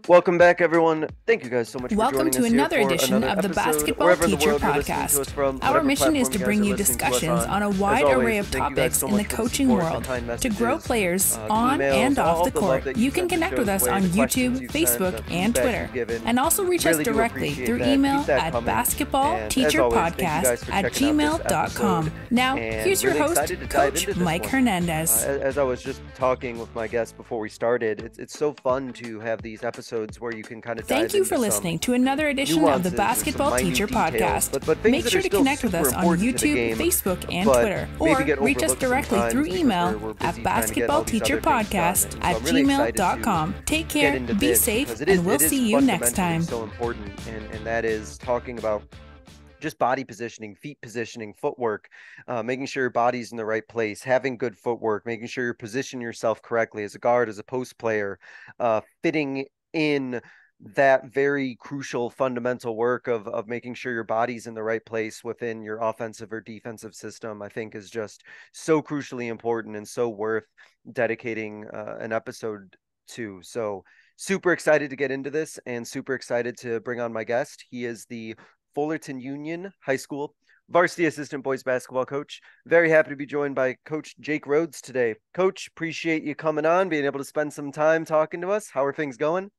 Welcome back, everyone. Thank you guys so much for Welcome joining to us here another for edition another of the episode, Basketball wherever in the Teacher world you're listening to Podcast. us from, Our whatever mission is platform to you guys bring are you listening to us discussions on a As wide always, array of thank you guys topics so in the much for the coaching support, the world kind to messages, grow players the on emails, and off all the the love court. that You you've can sent the connect with show's us way, on the questions YouTube, you've sent, Facebook, the and feedback Twitter. you've given. And also reach us Really do directly appreciate through that. email Keep that at coming. And as always, thank you guys for checking out this basketballteacherpodcast@gmail.com. episode. Now, And here's your really host, excited to dive Coach into this Mike one. Hernandez. As I was just talking with my guests before we started, it's so fun to have these episodes where you can kind of dive Thank you into for some listening to another edition of the nuances or some Basketball minute Teacher details, Podcast. but things Make that sure are to still connect with super us on important to the YouTube, game, Facebook, and but Twitter, maybe or get reach us overlooked directly sometimes through because email we're at busy trying to get all these other things done. And so I'm really excited to basketballteacherpodcast@gmail.com. Take get care, into be this safe, because and we'll see you next time. so important, and that is talking about just body positioning, feet positioning, footwork, making sure your body's in the right place, having good footwork, making sure you're positioning yourself correctly as a guard, as a post player, fitting in that very crucial fundamental work of making sure your body's in the right place within your offensive or defensive system, I think is just so crucially important and so worth dedicating an episode to. So super excited to get into this and super excited to bring on my guest. He is the Fullerton Union High School varsity assistant boys basketball coach. Very happy to be joined by Coach Jake Rhodes today. Coach, appreciate you coming on, being able to spend some time talking to us. How are things going?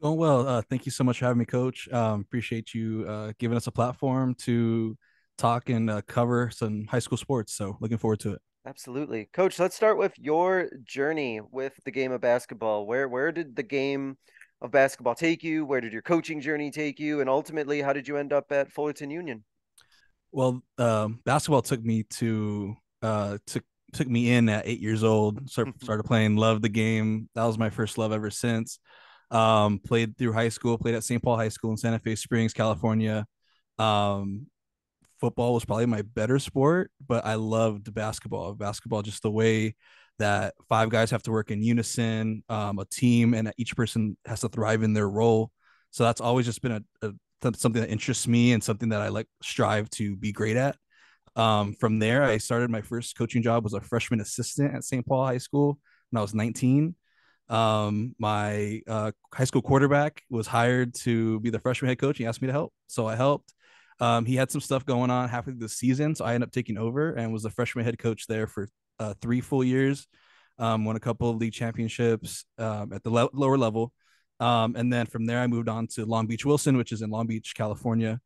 Going well. Thank you so much for having me, Coach. Appreciate you giving us a platform to talk and cover some high school sports. So looking forward to it. Absolutely. Coach, let's start with your journey with the game of basketball. Where did the game of basketball take you? Where did your coaching journey take you? And ultimately, how did you end up at Fullerton Union? Well, basketball took me to took me in at 8 years old. Started playing, loved the game. That was my first love ever since. Played through high school, played at St. Paul High School in Santa Fe Springs, California. Um, Football was probably my better sport, but I loved basketball. Basketball, just the way that five guys have to work in unison, a team, and each person has to thrive in their role. So that's always just been something that interests me and something that I like strive to be great at. From there, I started my first coaching job was a freshman assistant at St. Paul High School when I was 19. My high school quarterback was hired to be the freshman head coach. He asked me to help, so I helped. He had some stuff going on halfway through the season, so I ended up taking over and was the freshman head coach there for 3 full years. Won a couple of league championships at the lower level, and then from there I moved on to Long Beach Wilson, which is in Long Beach, California.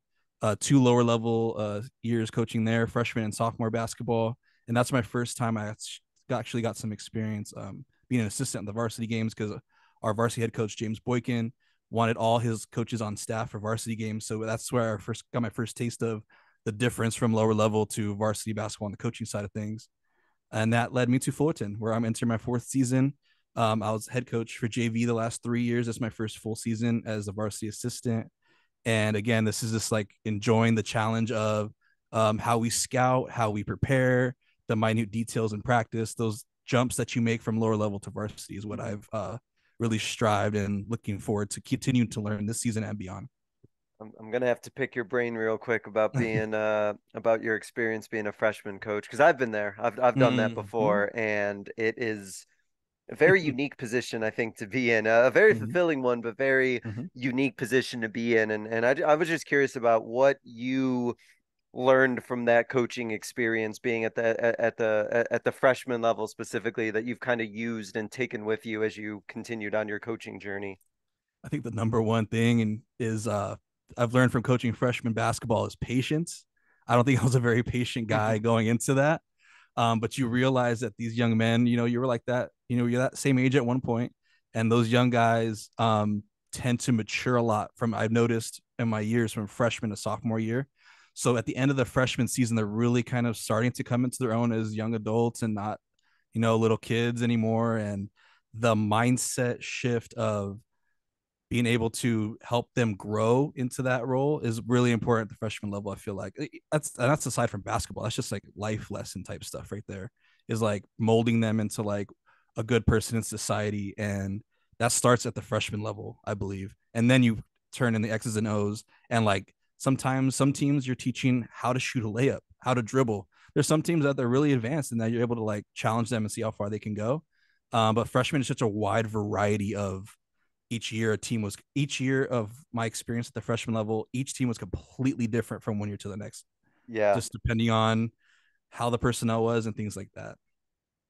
Two lower level years coaching there, freshman and sophomore basketball, and that's my first time I actually got some experience being an assistant in the varsity games because our varsity head coach James Boykin wanted all his coaches on staff for varsity games. So that's where I first got my first taste of the difference from lower level to varsity basketball on the coaching side of things. And that led me to Fullerton, where I'm entering my fourth season. I was head coach for JV the last 3 years. That's my first full season as a varsity assistant. And again, this is just like enjoying the challenge of how we scout, how we prepare, the minute details in practice, those jumps that you make from lower level to varsity is what I've really strived and looking forward to continuing to learn this season and beyond. I'm gonna have to pick your brain real quick about being about your experience being a freshman coach because I've been there. I've done that Mm-hmm. before, and it is a very unique position I think to be in. A very Mm-hmm. fulfilling one, but very Mm-hmm. unique position to be in. And I was just curious about what you learned from that coaching experience being at the freshman level specifically that you've kind of used and taken with you as you continued on your coaching journey. I think the number one thing is I've learned from coaching freshman basketball is patience. I don't think I was a very patient guy going into that. But you realize that these young men, you were like that, you're that same age at one point, and those young guys tend to mature a lot from I've noticed in my years from freshman to sophomore year. So at the end of the freshman season, they're really kind of starting to come into their own as young adults and not, little kids anymore. And the mindset shift of being able to help them grow into that role is really important at the freshman level. I feel like that's aside from basketball. That's just like life lesson type stuff right there. Is like molding them into like a good person in society, and that starts at the freshman level, I believe. And then you turn in the X's and O's, and like sometimes some teams you're teaching how to shoot a layup, how to dribble. There's some teams that they're really advanced and that you're able to like challenge them and see how far they can go. But freshmen is such a wide variety of each year of my experience at the freshman level, each team was completely different from one year to the next, Yeah. just depending on how the personnel was and things like that.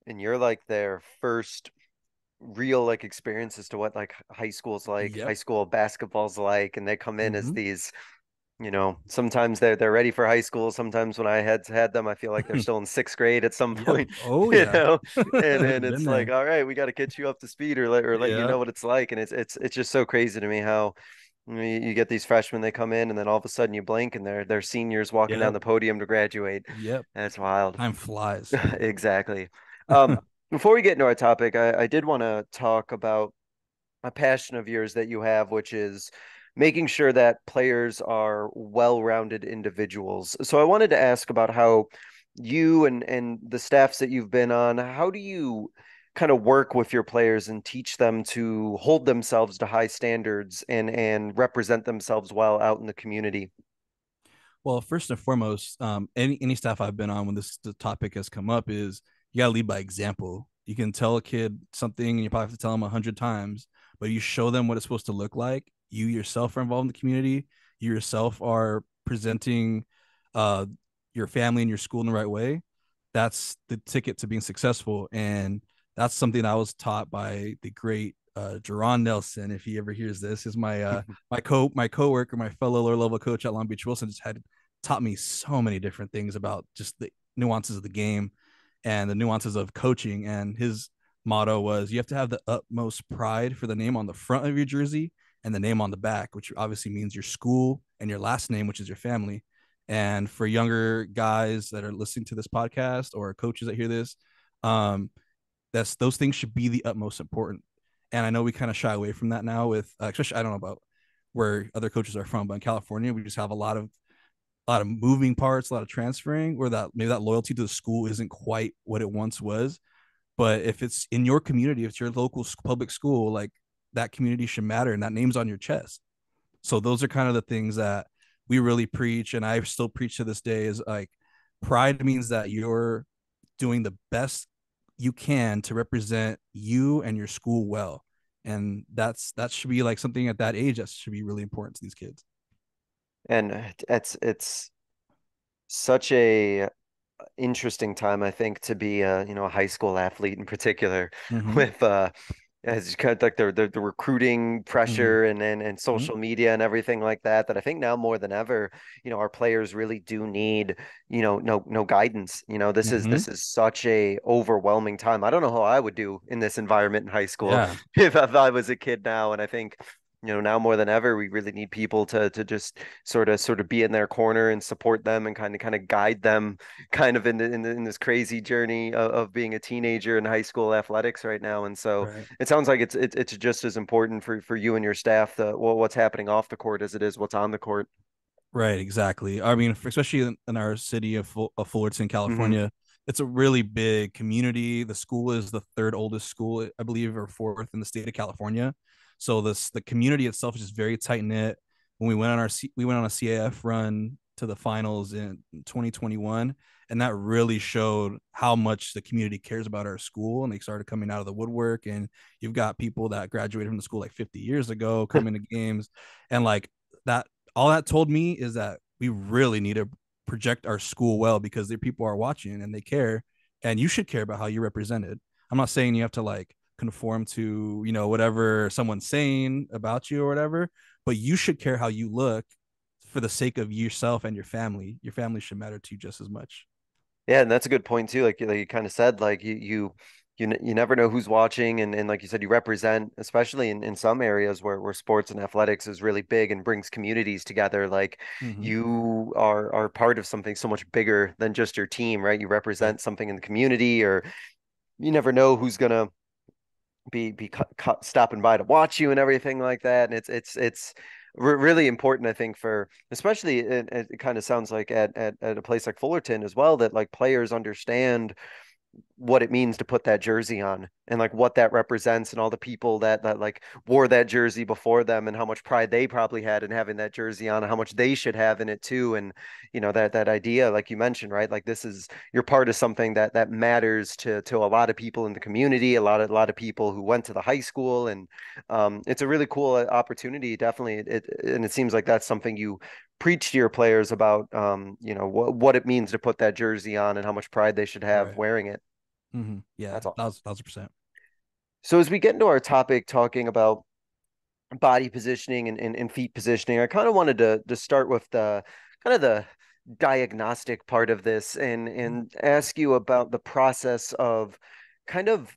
And you're like their first real like experience as to what like high school's like, high Yep. school basketball's like, and they come in as Mm-hmm. these, sometimes they're ready for high school. Sometimes when I had them, I feel like they're still in sixth grade at some Yep. point, Oh you yeah. know, and Been it's like, there. all right, we got to get you up to speed or let you Yeah. know what it's like. And it's just so crazy to me how you get these freshmen, they come in and then all of a sudden you blink and they're seniors walking down Yep. the podium to graduate. Yep. That's wild. Time flies. Exactly. Before we get into our topic, I did want to talk about a passion of yours that you have, which is making sure that players are well-rounded individuals. So I wanted to ask about how you and the staffs that you've been on, how do you kind of work with your players and teach them to hold themselves to high standards and represent themselves well out in the community? Well, first and foremost, any staff I've been on when this the topic has come up is you gotta lead by example. You can tell a kid something, and you probably have to tell them 100 times, but you show them what it's supposed to look like. You yourself are involved in the community. You yourself are presenting uh, your family and your school in the right way. That's the ticket to being successful, and that's something I was taught by the great Jerron Nelson. If he ever hears this, is my coworker, my fellow lower level coach at Long Beach Wilson, just had taught me so many different things about just the nuances of the game and the nuances of coaching. And his motto was, you have to have the utmost pride for the name on the front of your jersey and the name on the back, which obviously means your school and your last name, which is your family. And for younger guys that are listening to this podcast or coaches that hear this, um, that's those things should be the utmost important. And I know we kind of shy away from that now with, especially I don't know about where other coaches are from, but in California we just have a lot of moving parts, a lot of transferring, where that maybe that loyalty to the school isn't quite what it once was. But if it's in your community, if it's your local public school, like that community should matter, and that name's on your chest. So those are kind of the things that we really preach, and I still preach to this day. Is like pride means that you're doing the best you can to represent you and your school well, and that should be like something at that age that should be really important to these kids. And it's such a interesting time, I think, to be a high school athlete in particular, Mm-hmm. with as kind of like the recruiting Mm-hmm. pressure and social media and everything like that. That I think now more than ever, our players really do need, no guidance. This is Mm-hmm. this is such a overwhelming time. I don't know how I would do in this environment in high school Yeah. if I was a kid now. And I think now more than ever, we really need people to just sort of be in their corner and support them and kind of guide them kind of in this crazy journey of being a teenager in high school athletics right now. And so Right. it sounds like it's just as important for you and your staff, what's happening off the court as it is what's on the court. Right, exactly. I mean, especially in our city of Fullerton, Hmm. California, it's a really big community. The school is the third oldest school, I believe, or fourth in the state of California. So the community itself is just very tight knit. When we went on a CAF run to the finals in 2021, and that really showed how much the community cares about our school. And they started coming out of the woodwork. And you've got people that graduated from the school like 50 years ago coming to games, and like that all that told me is that we really need to project our school well because the people are watching and they care, and you should care about how you're represented. I'm not saying you have to like conform to whatever someone's saying about you or whatever, but you should care how you look for the sake of yourself and your family. Your family should matter to you just as much. Yeah, and that's a good point too. Like you kind of said, like you never know who's watching, and like you said, you represent, especially in some areas where sports and athletics is really big and brings communities together. Like Mm-hmm. you are part of something so much bigger than just your team, right? You Right. represent something in the community, or you never know who's gonna be stopping by to watch you and everything like that. And it's really important, I think, for especially it kind of sounds like at a place like Fullerton as well, that like players understand what it means to put that jersey on and like what that represents and all the people that like wore that jersey before them and how much pride they probably had in having that jersey on and how much they should have in it too. And that idea, like you mentioned, right? Like this is you're part of something that matters to a lot of people in the community, a lot of people who went to the high school, and it's a really cool opportunity, definitely. And it seems like that's something you preach to your players about, what it means to put that jersey on and how much pride they should have Right. wearing it. Yeah, That's awesome. 1000%. So as we get into our topic talking about body positioning and feet positioning, I kind of wanted to start with the kind of the diagnostic part of this and ask you about the process of kind of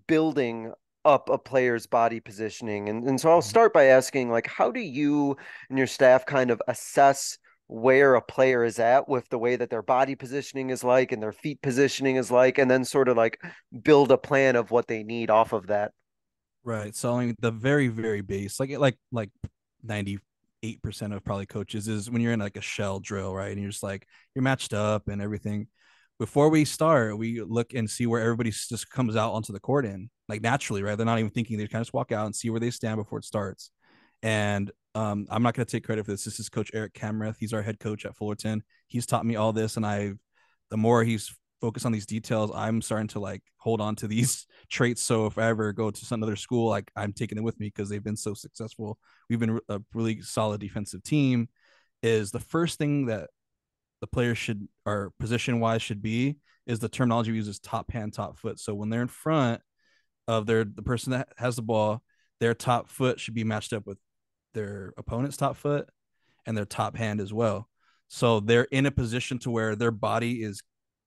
building up a player's body positioning. And so I'll Mhm. start by asking, like, how do you and your staff kind of assess where a player is at with the way that their body positioning is like and their feet positioning is like, and then sort of like build a plan of what they need off of that? Right. So I mean, the very, very base, like 98% of probably coaches is when you're in like a shell drill, right? And you're just like you're matched up and everything. Before we start, we look and see where everybody just comes out onto the court in, like naturally, right? They're not even thinking, they kind of just walk out and see where they stand before it starts. And I'm not going to take credit for this. This is Coach Eric Camrath. He's our head coach at Fullerton. He's taught me all this, and the more he's focused on these details, I'm starting to like hold on to these traits. So if I ever go to some other school, like I'm taking it with me because they've been so successful. We've been a really solid defensive team. Is the first thing that the players should, or position wise should be, is the terminology we use is top hand, top foot. So when they're in front of the person that has the ball, their top foot should be matched up with their opponent's top foot and their top hand as well. So they're in a position to where their body is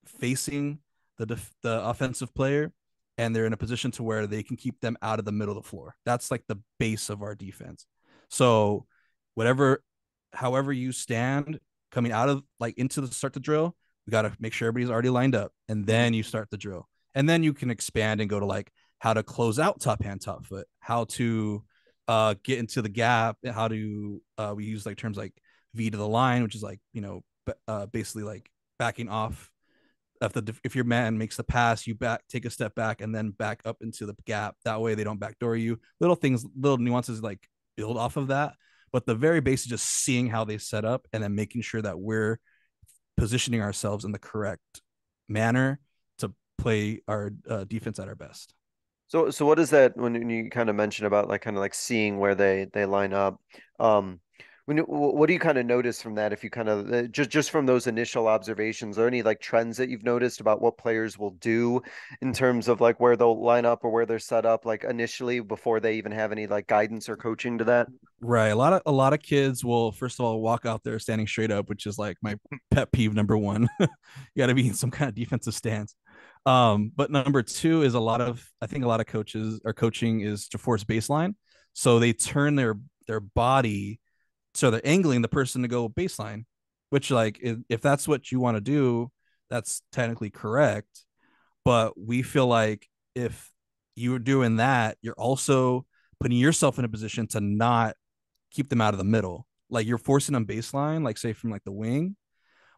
facing the offensive player, and they're in a position to where they can keep them out of the middle of the floor. That's like the base of our defense. So whatever, however you stand coming out of like into the start the drill, we got to make sure everybody's already lined up, and then you start the drill, and then you can expand and go to like how to close out top hand, top foot, how to get into the gap, how to we use like terms like V to the line, which is like basically like backing off. If your man makes the pass, you take a step back and then back up into the gap. That way they don't backdoor you. Little things, little nuances like build off of that. But the very base is just seeing how they set up and then making sure that we're positioning ourselves in the correct manner to play our defense at our best. So what is that when you kind of mention about like kind of like seeing where they line up? Um, what do you kind of notice from that? If you kind of just from those initial observations, are there any like trends that you've noticed about what players will do in terms of like where they'll line up or where they're set up like initially before they even have any like guidance or coaching to that? Right. A lot of kids will first of all walk out there standing straight up, which is like my pet peeve number one. You got to be in some kind of defensive stance. But number two is I think a lot of coaches are coaching is to force baseline. So they turn their body, so they're angling the person to go baseline, which like if that's what you want to do, that's technically correct. But we feel like if you're doing that, you're also putting yourself in a position to not keep them out of the middle. Like you're forcing them baseline, like say from like the wing.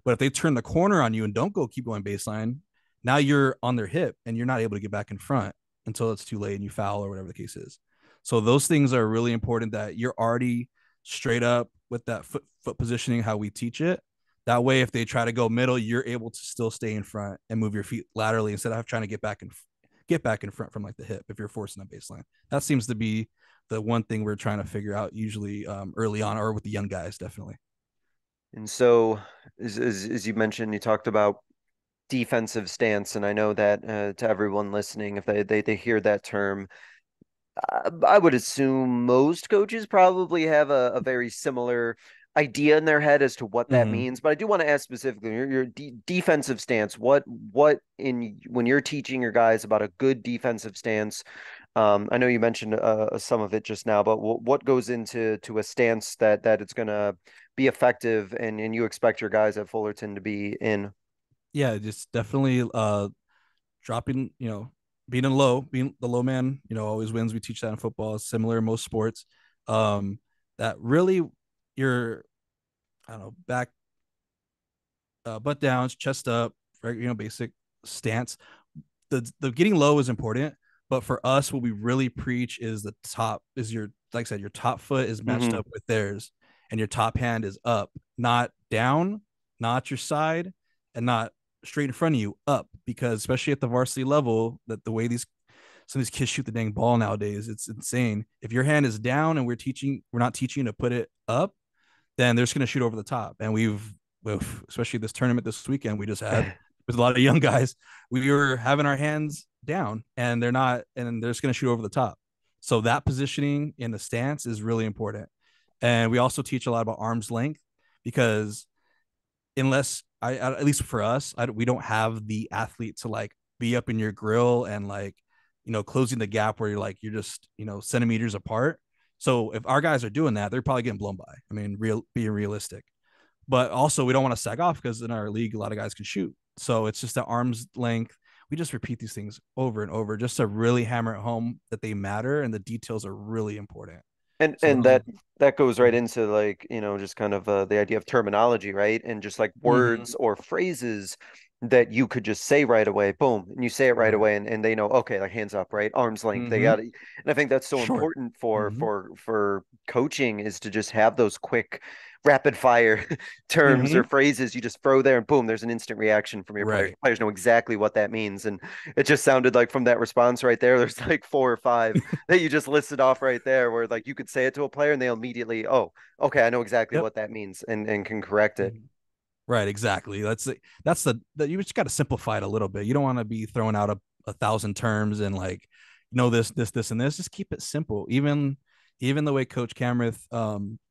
But if they turn the corner on you and don't keep going baseline, now you're on their hip and you're not able to get back in front until it's too late and you foul or whatever the case is. So those things are really important, that you're already straight up with that foot positioning, how we teach it. That way, if they try to go middle, you're able to still stay in front and move your feet laterally instead of trying to get back in front from like the hip if you're forcing a baseline. That seems to be the one thing we're trying to figure out usually early on, or with the young guys, definitely. And so, as you mentioned, you talked about defensive stance, and I know that to everyone listening, if they hear that term, I would assume most coaches probably have a very similar idea in their head as to what that Mm-hmm. means. But I do want to ask specifically your defensive stance. What in when you're teaching your guys about a good defensive stance? I know you mentioned some of it just now, but what goes into a stance that it's going to be effective and you expect your guys at Fullerton to be in? Yeah, just definitely dropping, being the low man, always wins. We teach that in football. It's similar in most sports. Um, that really your, I don't know, back, butt downs, chest up, right, basic stance. the getting low is important, but for us, what we really preach is the top is your, like I said, your top foot is matched Hmm. up with theirs, and your top hand is up, not down, not your side, and not straight in front of you, up. Because especially at the varsity level, that the way these some of these kids shoot the dang ball nowadays, it's insane. If your hand is down and we're not teaching you to put it up, then they're just going to shoot over the top. And especially this tournament this weekend, we just had with a lot of young guys, we were having our hands down and they're just going to shoot over the top. So that positioning in the stance is really important. And we also teach a lot about arm's length because unless at least for us, we don't have the athlete to like be up in your grill and like, closing the gap where you're just, centimeters apart. So if our guys are doing that, they're probably getting blown by. I mean, being realistic, but also we don't want to sag off because in our league, a lot of guys can shoot. So it's just the arm's length. We just repeat these things over and over just to really hammer it home that they matter and the details are really important. So And those, that goes right into like, just kind of the idea of terminology, right? And just like mm-hmm, words or phrases that you could just say right away, boom, and you say it right right. away, and they know, okay, like hands up, right? Arms length. They Mm-hmm. got it. And I think that's so Short. important for Mm-hmm. coaching is to just have those quick rapid fire terms or Mm-hmm. phrases you just throw there and boom, there's an instant reaction from your players. Right. Players know exactly what that means. And it just sounded like from that response right there, there's like four or five that you just listed off right there where like you could say it to a player and they'll immediately, oh, okay, I know exactly Yep. what that means and can correct it. Mhm. Right, exactly. That's the you just got to simplify it a little bit. You don't want to be throwing out a thousand terms and like, this, and this. Just keep it simple. Even the way Coach Camrith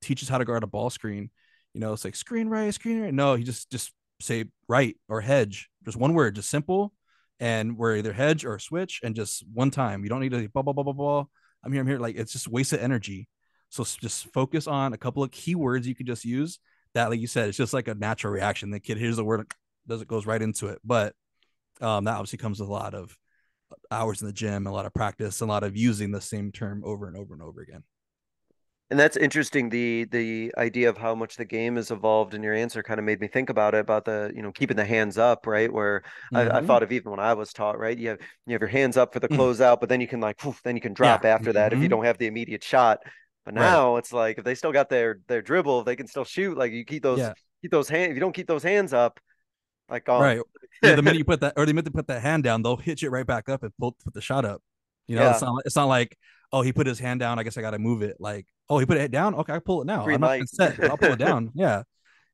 teaches how to guard a ball screen, it's like screen right, screen right. No, he just say right or hedge. Just one word, just simple. And we're either hedge or switch, and just one time. You don't need to blah blah blah blah blah. I'm here. Like it's just wasted energy. So just focus on a couple of keywords you can just use that, like you said, it's just like a natural reaction. The kid hears the word, goes right into it. But that obviously comes with a lot of hours in the gym, a lot of practice, a lot of using the same term over and over and over again. And that's interesting. The idea of how much the game has evolved in your answer kind of made me think about it, about the, keeping the hands up, right? Where I Mm-hmm. thought of even when I was taught, right? You have your hands up for the closeout, but then you can like poof, then you can Yeah. drop after that if you Mm-hmm. don't have the immediate shot. But Right. now it's like if they still got their dribble, they can still shoot. Like you Yeah. keep those hands. If you don't keep those hands up, like gone. Right. Yeah. The minute you put that, or the minute to put that hand down, they'll hitch it right back up and put the shot up. Yeah, It's not like, oh, he put his hand down. I guess I got to move it. Like, oh, he put it down. Okay, I pull it now. I'm green not light. even set, but I'll pull it down. Yeah.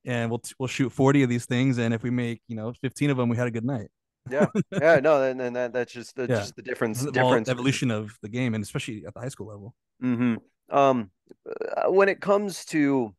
And we'll shoot 40 of these things, and if we make 15 of them, we had a good night. Yeah, yeah, no, and that's Yeah, just the difference. well, Difference. evolution of the game, and especially at the high school level. Hmm. Um, when it comes to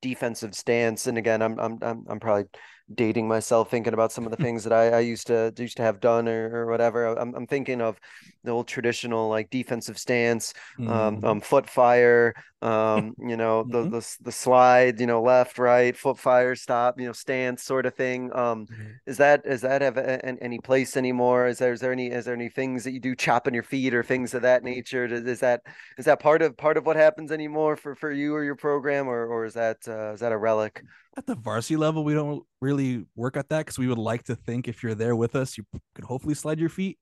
defensive stance. And again, I'm probably dating myself thinking about some of the things that I used to have done or whatever. I'm thinking of the old traditional like defensive stance, Mm-hmm. foot fire, Mm-hmm. the slide, left, right, foot fire, stop, stance sort of thing. Is that have any place anymore? Is there any things that you do chopping your feet or things of that nature? Is that part of what happens anymore for you or your program, or is that a relic? At the varsity level, we don't really work at that because we would like to think if you're there with us, you could hopefully slide your feet.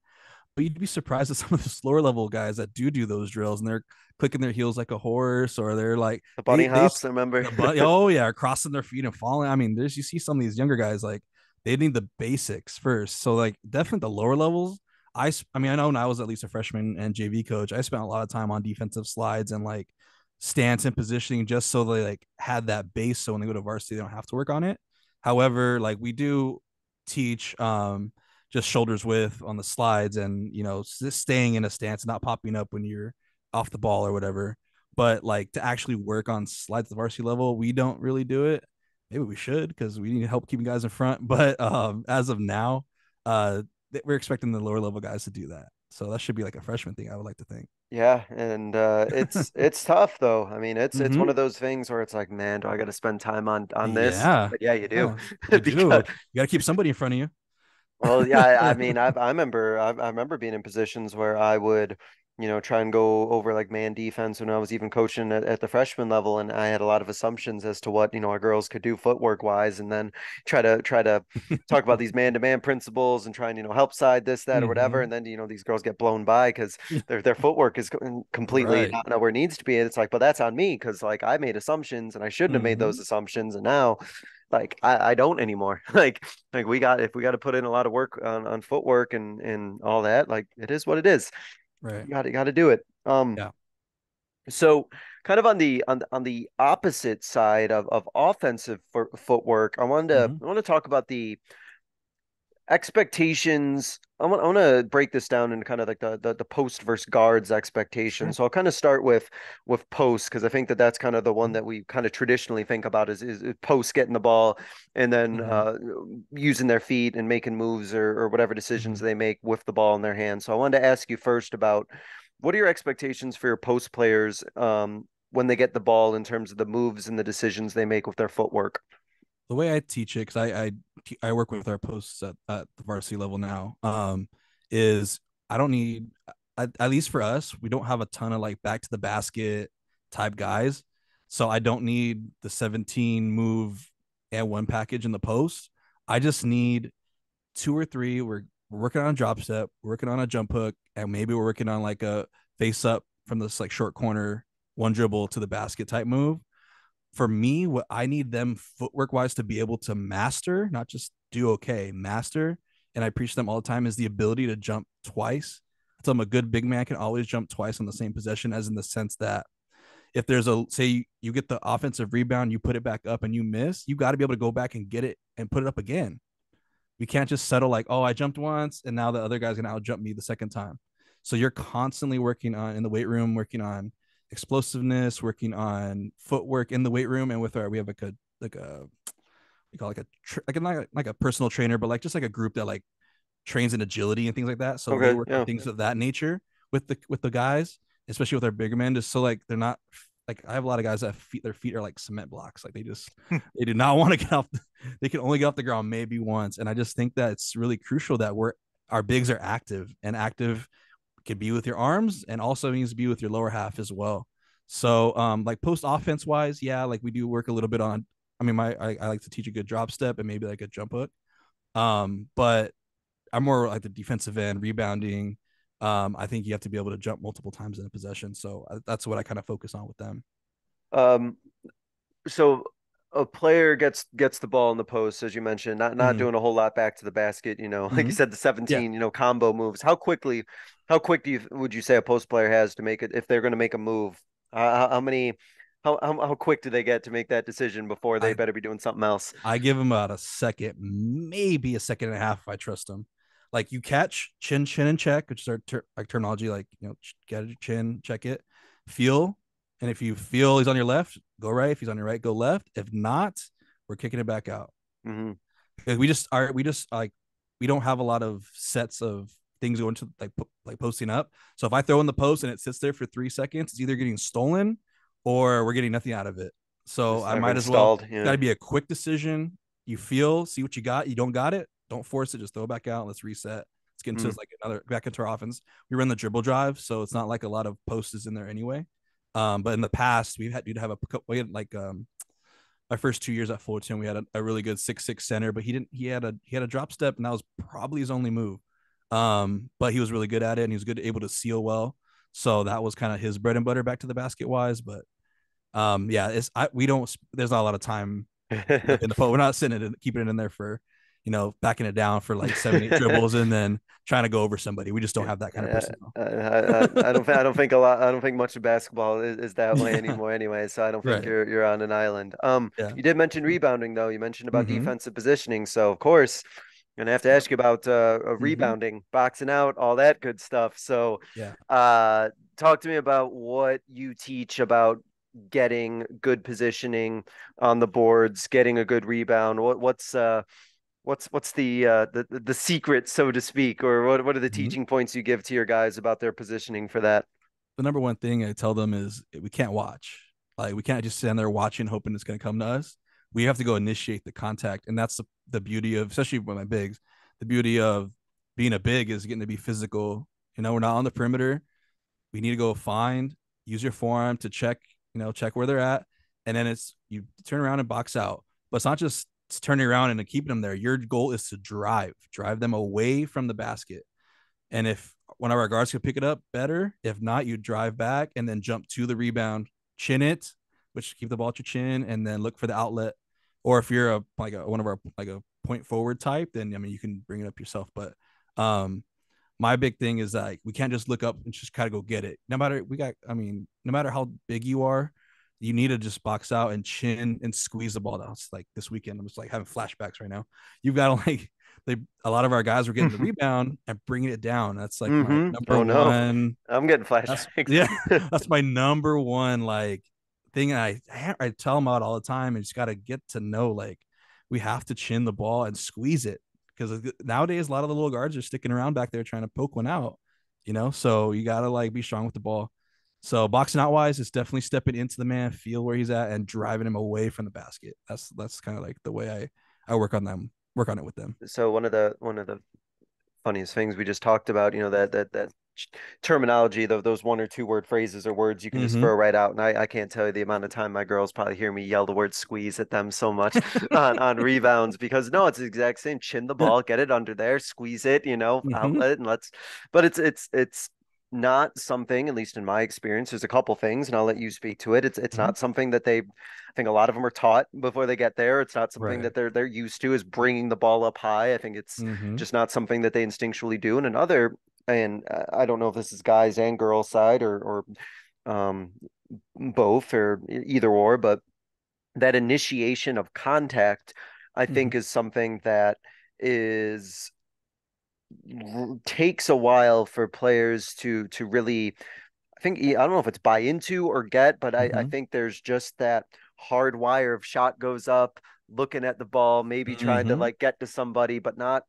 But you'd be surprised at some of the slower level guys that do those drills, and they're clicking their heels like a horse, or they're like The bunny hops, I remember. the butt, oh yeah, crossing their feet and falling. I mean, you see some of these younger guys like they need the basics first. So like definitely the lower levels. I mean, I know when I was at least a freshman and JV coach, I spent a lot of time on defensive slides and like stance and positioning just so they like had that base, so when they go to varsity they don't have to work on it. However, like we do teach just shoulders width on the slides, and staying in a stance, not popping up when you're off the ball or whatever. But like to actually work on slides at the varsity level, we don't really do it. Maybe we should because we need help keeping guys in front. But as of now, uh, we're expecting the lower level guys to do that. So that should be like a freshman thing, I would like to think. Yeah, and it's tough though. I mean, it's one Mm-hmm. of those things where it's like, man, do I got to spend time on this? Yeah, But yeah, you do. yeah, you do. Because You got to keep somebody in front of you. well, yeah, I mean, I remember being in positions where I would, try and go over like man defense when I was even coaching at the freshman level, and I had a lot of assumptions as to what, our girls could do footwork wise, and then try to talk about these man-to-man principles and try and, help side this, that, or whatever. Hmm. And then, these girls get blown by because their footwork is completely Right. not where it needs to be. And it's like, but that's on me because like I made assumptions and I shouldn't have made those Hmm. assumptions. And now like I don't anymore. Like we got if we got to put in a lot of work on footwork and all that, like it is what it is. Right. You got to do it. Yeah. So kind of on the opposite side of offensive footwork, Hmm. I want to talk about the expectations. I want to break this down into kind of like the post versus guards expectations. Sure. So I'll kind of start with post because I think that that's kind of the one that we kind of traditionally think about is post getting the ball and then Hmm. using their feet and making moves or whatever decisions Hmm. they make with the ball in their hands. So I wanted to ask you first about what are your expectations for your post players when they get the ball in terms of the moves and the decisions they make with their footwork? The way I teach it, because I work with our posts at the varsity level now, is I don't need at least for us, we don't have a ton of like back to the basket type guys. So I don't need the 17 move and one package in the post. I just need two or three. We're working on a drop step, working on a jump hook, and maybe we're working on like a face up from this like short corner, one dribble to the basket type move. For me, what I need them footwork wise to be able to master, not just do okay, master, and I preach them all the time, is the ability to jump twice. So I'm a good big man can always jump twice on the same possession, as in the sense that if there's a say you get the offensive rebound, you put it back up and you miss, you got to be able to go back and get it and put it up again. We can't just settle like, oh, I jumped once and now the other guy's gonna out jump me the second time. So you're constantly working on in the weight room, working on explosiveness, working on footwork in the weight room, and with our we have like a we call it like a personal trainer, but like just like a group that like trains in agility and things like that. So they Okay, work on yeah. things of that nature with the guys, especially with our bigger men, just so like they're not like I have a lot of guys that their feet are like cement blocks. Like they do not want to get off. They can only get off the ground maybe once, and I just think that it's really crucial that our bigs are active, and active can be with your arms and also needs to be with your lower half as well. So like post offense wise, yeah, like we do work a little bit on. I mean, I like to teach a good drop step and maybe like a jump hook. But I'm more like the defensive end, rebounding. I think you have to be able to jump multiple times in a possession. So that's what I kind of focus on with them. Um, so a player gets the ball in the post, as you mentioned, not Mm-hmm. doing a whole lot back to the basket, like you Mm-hmm. said, the Yeah, 17, combo moves. How quick would you say a post player has to make it if they're going to make a move? How many, how quick do they get to make that decision before they I better be doing something else? I give him about a second, maybe a second and a half if I trust him. Like you catch chin and check, which is our like terminology. Like get your chin, check it, feel, and if you feel he's on your left, go right. If he's on your right, go left. If not, we're kicking it back out. Hmm. Because we just like we don't have a lot of sets of things going to like posting up. So if I throw in the post and it sits there for 3 seconds, it's either getting stolen or we're getting nothing out of it. So Just I might everything's as well. stalled. Got Yeah. to be a quick decision. You feel, see what you got. You don't got it. Don't force it. Just throw it back out. Let's reset. Let's get into Mm. like another back into our offense. We run the dribble drive, so it's not like a lot of posts in there anyway. But in the past, we'd have we had like my first 2 years at Fullerton, we had a really good 6'6" center, but he had a drop step, and that was probably his only move. But he was really good at it, and he was good able to seal well. So that was kind of his bread and butter back to the basket wise. But yeah, we don't. There's not a lot of time in the post. We're not sitting it keeping it in there for backing it down for like 7 8 dribbles and then trying to go over somebody. We just don't Yeah, have that kind of personnel. I don't think a lot. I don't think much of basketball is that way Yeah, anymore, anyway. So I don't think right. you're on an island. Yeah. You did mention rebounding though. You mentioned about Mm-hmm. defensive positioning. So of course, I'm gonna have to Yep. ask you about Mm-hmm. rebounding, boxing out, all that good stuff. So, Yeah. talk to me about what you teach about getting good positioning on the boards, getting a good rebound. What's the secret, so to speak, or what are the Mm-hmm. teaching points you give to your guys about their positioning for that? The number one thing I tell them is we can't watch. Like we can't just stand there watching, hoping it's going to come to us. We have to go initiate the contact, and that's the beauty of, especially with my bigs, the beauty of being a big is getting to be physical. We're not on the perimeter. we need to go find, use your forearm to check, check where they're at, and then it's you turn around and box out. But it's not just turning around and keeping them there. Your goal is to drive them away from the basket. And if one of our guards could pick it up, better. If not, you drive back and then jump to the rebound, chin it, which keep the ball at your chin, and then look for the outlet. Or if you're one of our like a point forward type, then I mean you can bring it up yourself. But my big thing is that like, we can't just look up and just kind of go get it. No matter how big you are, you need to just box out and chin and squeeze the ball down. It's like this weekend, I'm just like having flashbacks right now. You've got to like a lot of our guys were getting the rebound and bringing it down. That's like my number Oh no, one. I'm getting That's flashbacks. yeah, that's my number one like thing. And I tell them out all the time, and just got to get to know like we have to chin the ball and squeeze it because nowadays a lot of the little guards are sticking around back there trying to poke one out. So you got to like be strong with the ball. So boxing out wise, it's definitely stepping into the man, feel where he's at, and driving him away from the basket. That's kind of like the way I work on it with them. So one of the funniest things we just talked about, that terminology, those 1 or 2 word phrases or words you can just Mm-hmm. throw right out. And I can't tell you the amount of time my girls probably hear me yell the word squeeze at them so much on rebounds because no, it's the exact same. Chin the ball, get it under there, squeeze it, Mm-hmm. outlet, and but it's not something, at least in my experience, there's a couple things, and I'll let you speak to it. It's Mm-hmm. not something that I think a lot of them are taught before they get there. It's not something Right. that they're used to is bringing the ball up high. I think it's Mm-hmm. just not something that they instinctually do. And I don't know if this is guys and girls side or both or either or, but that initiation of contact, I Mm-hmm. think, is something that is takes a while for players to really. I don't know if it's buy into or get, but I Mm-hmm. think there's just that hard wire of shot goes up, looking at the ball, maybe trying to Mm-hmm. like get to somebody, but not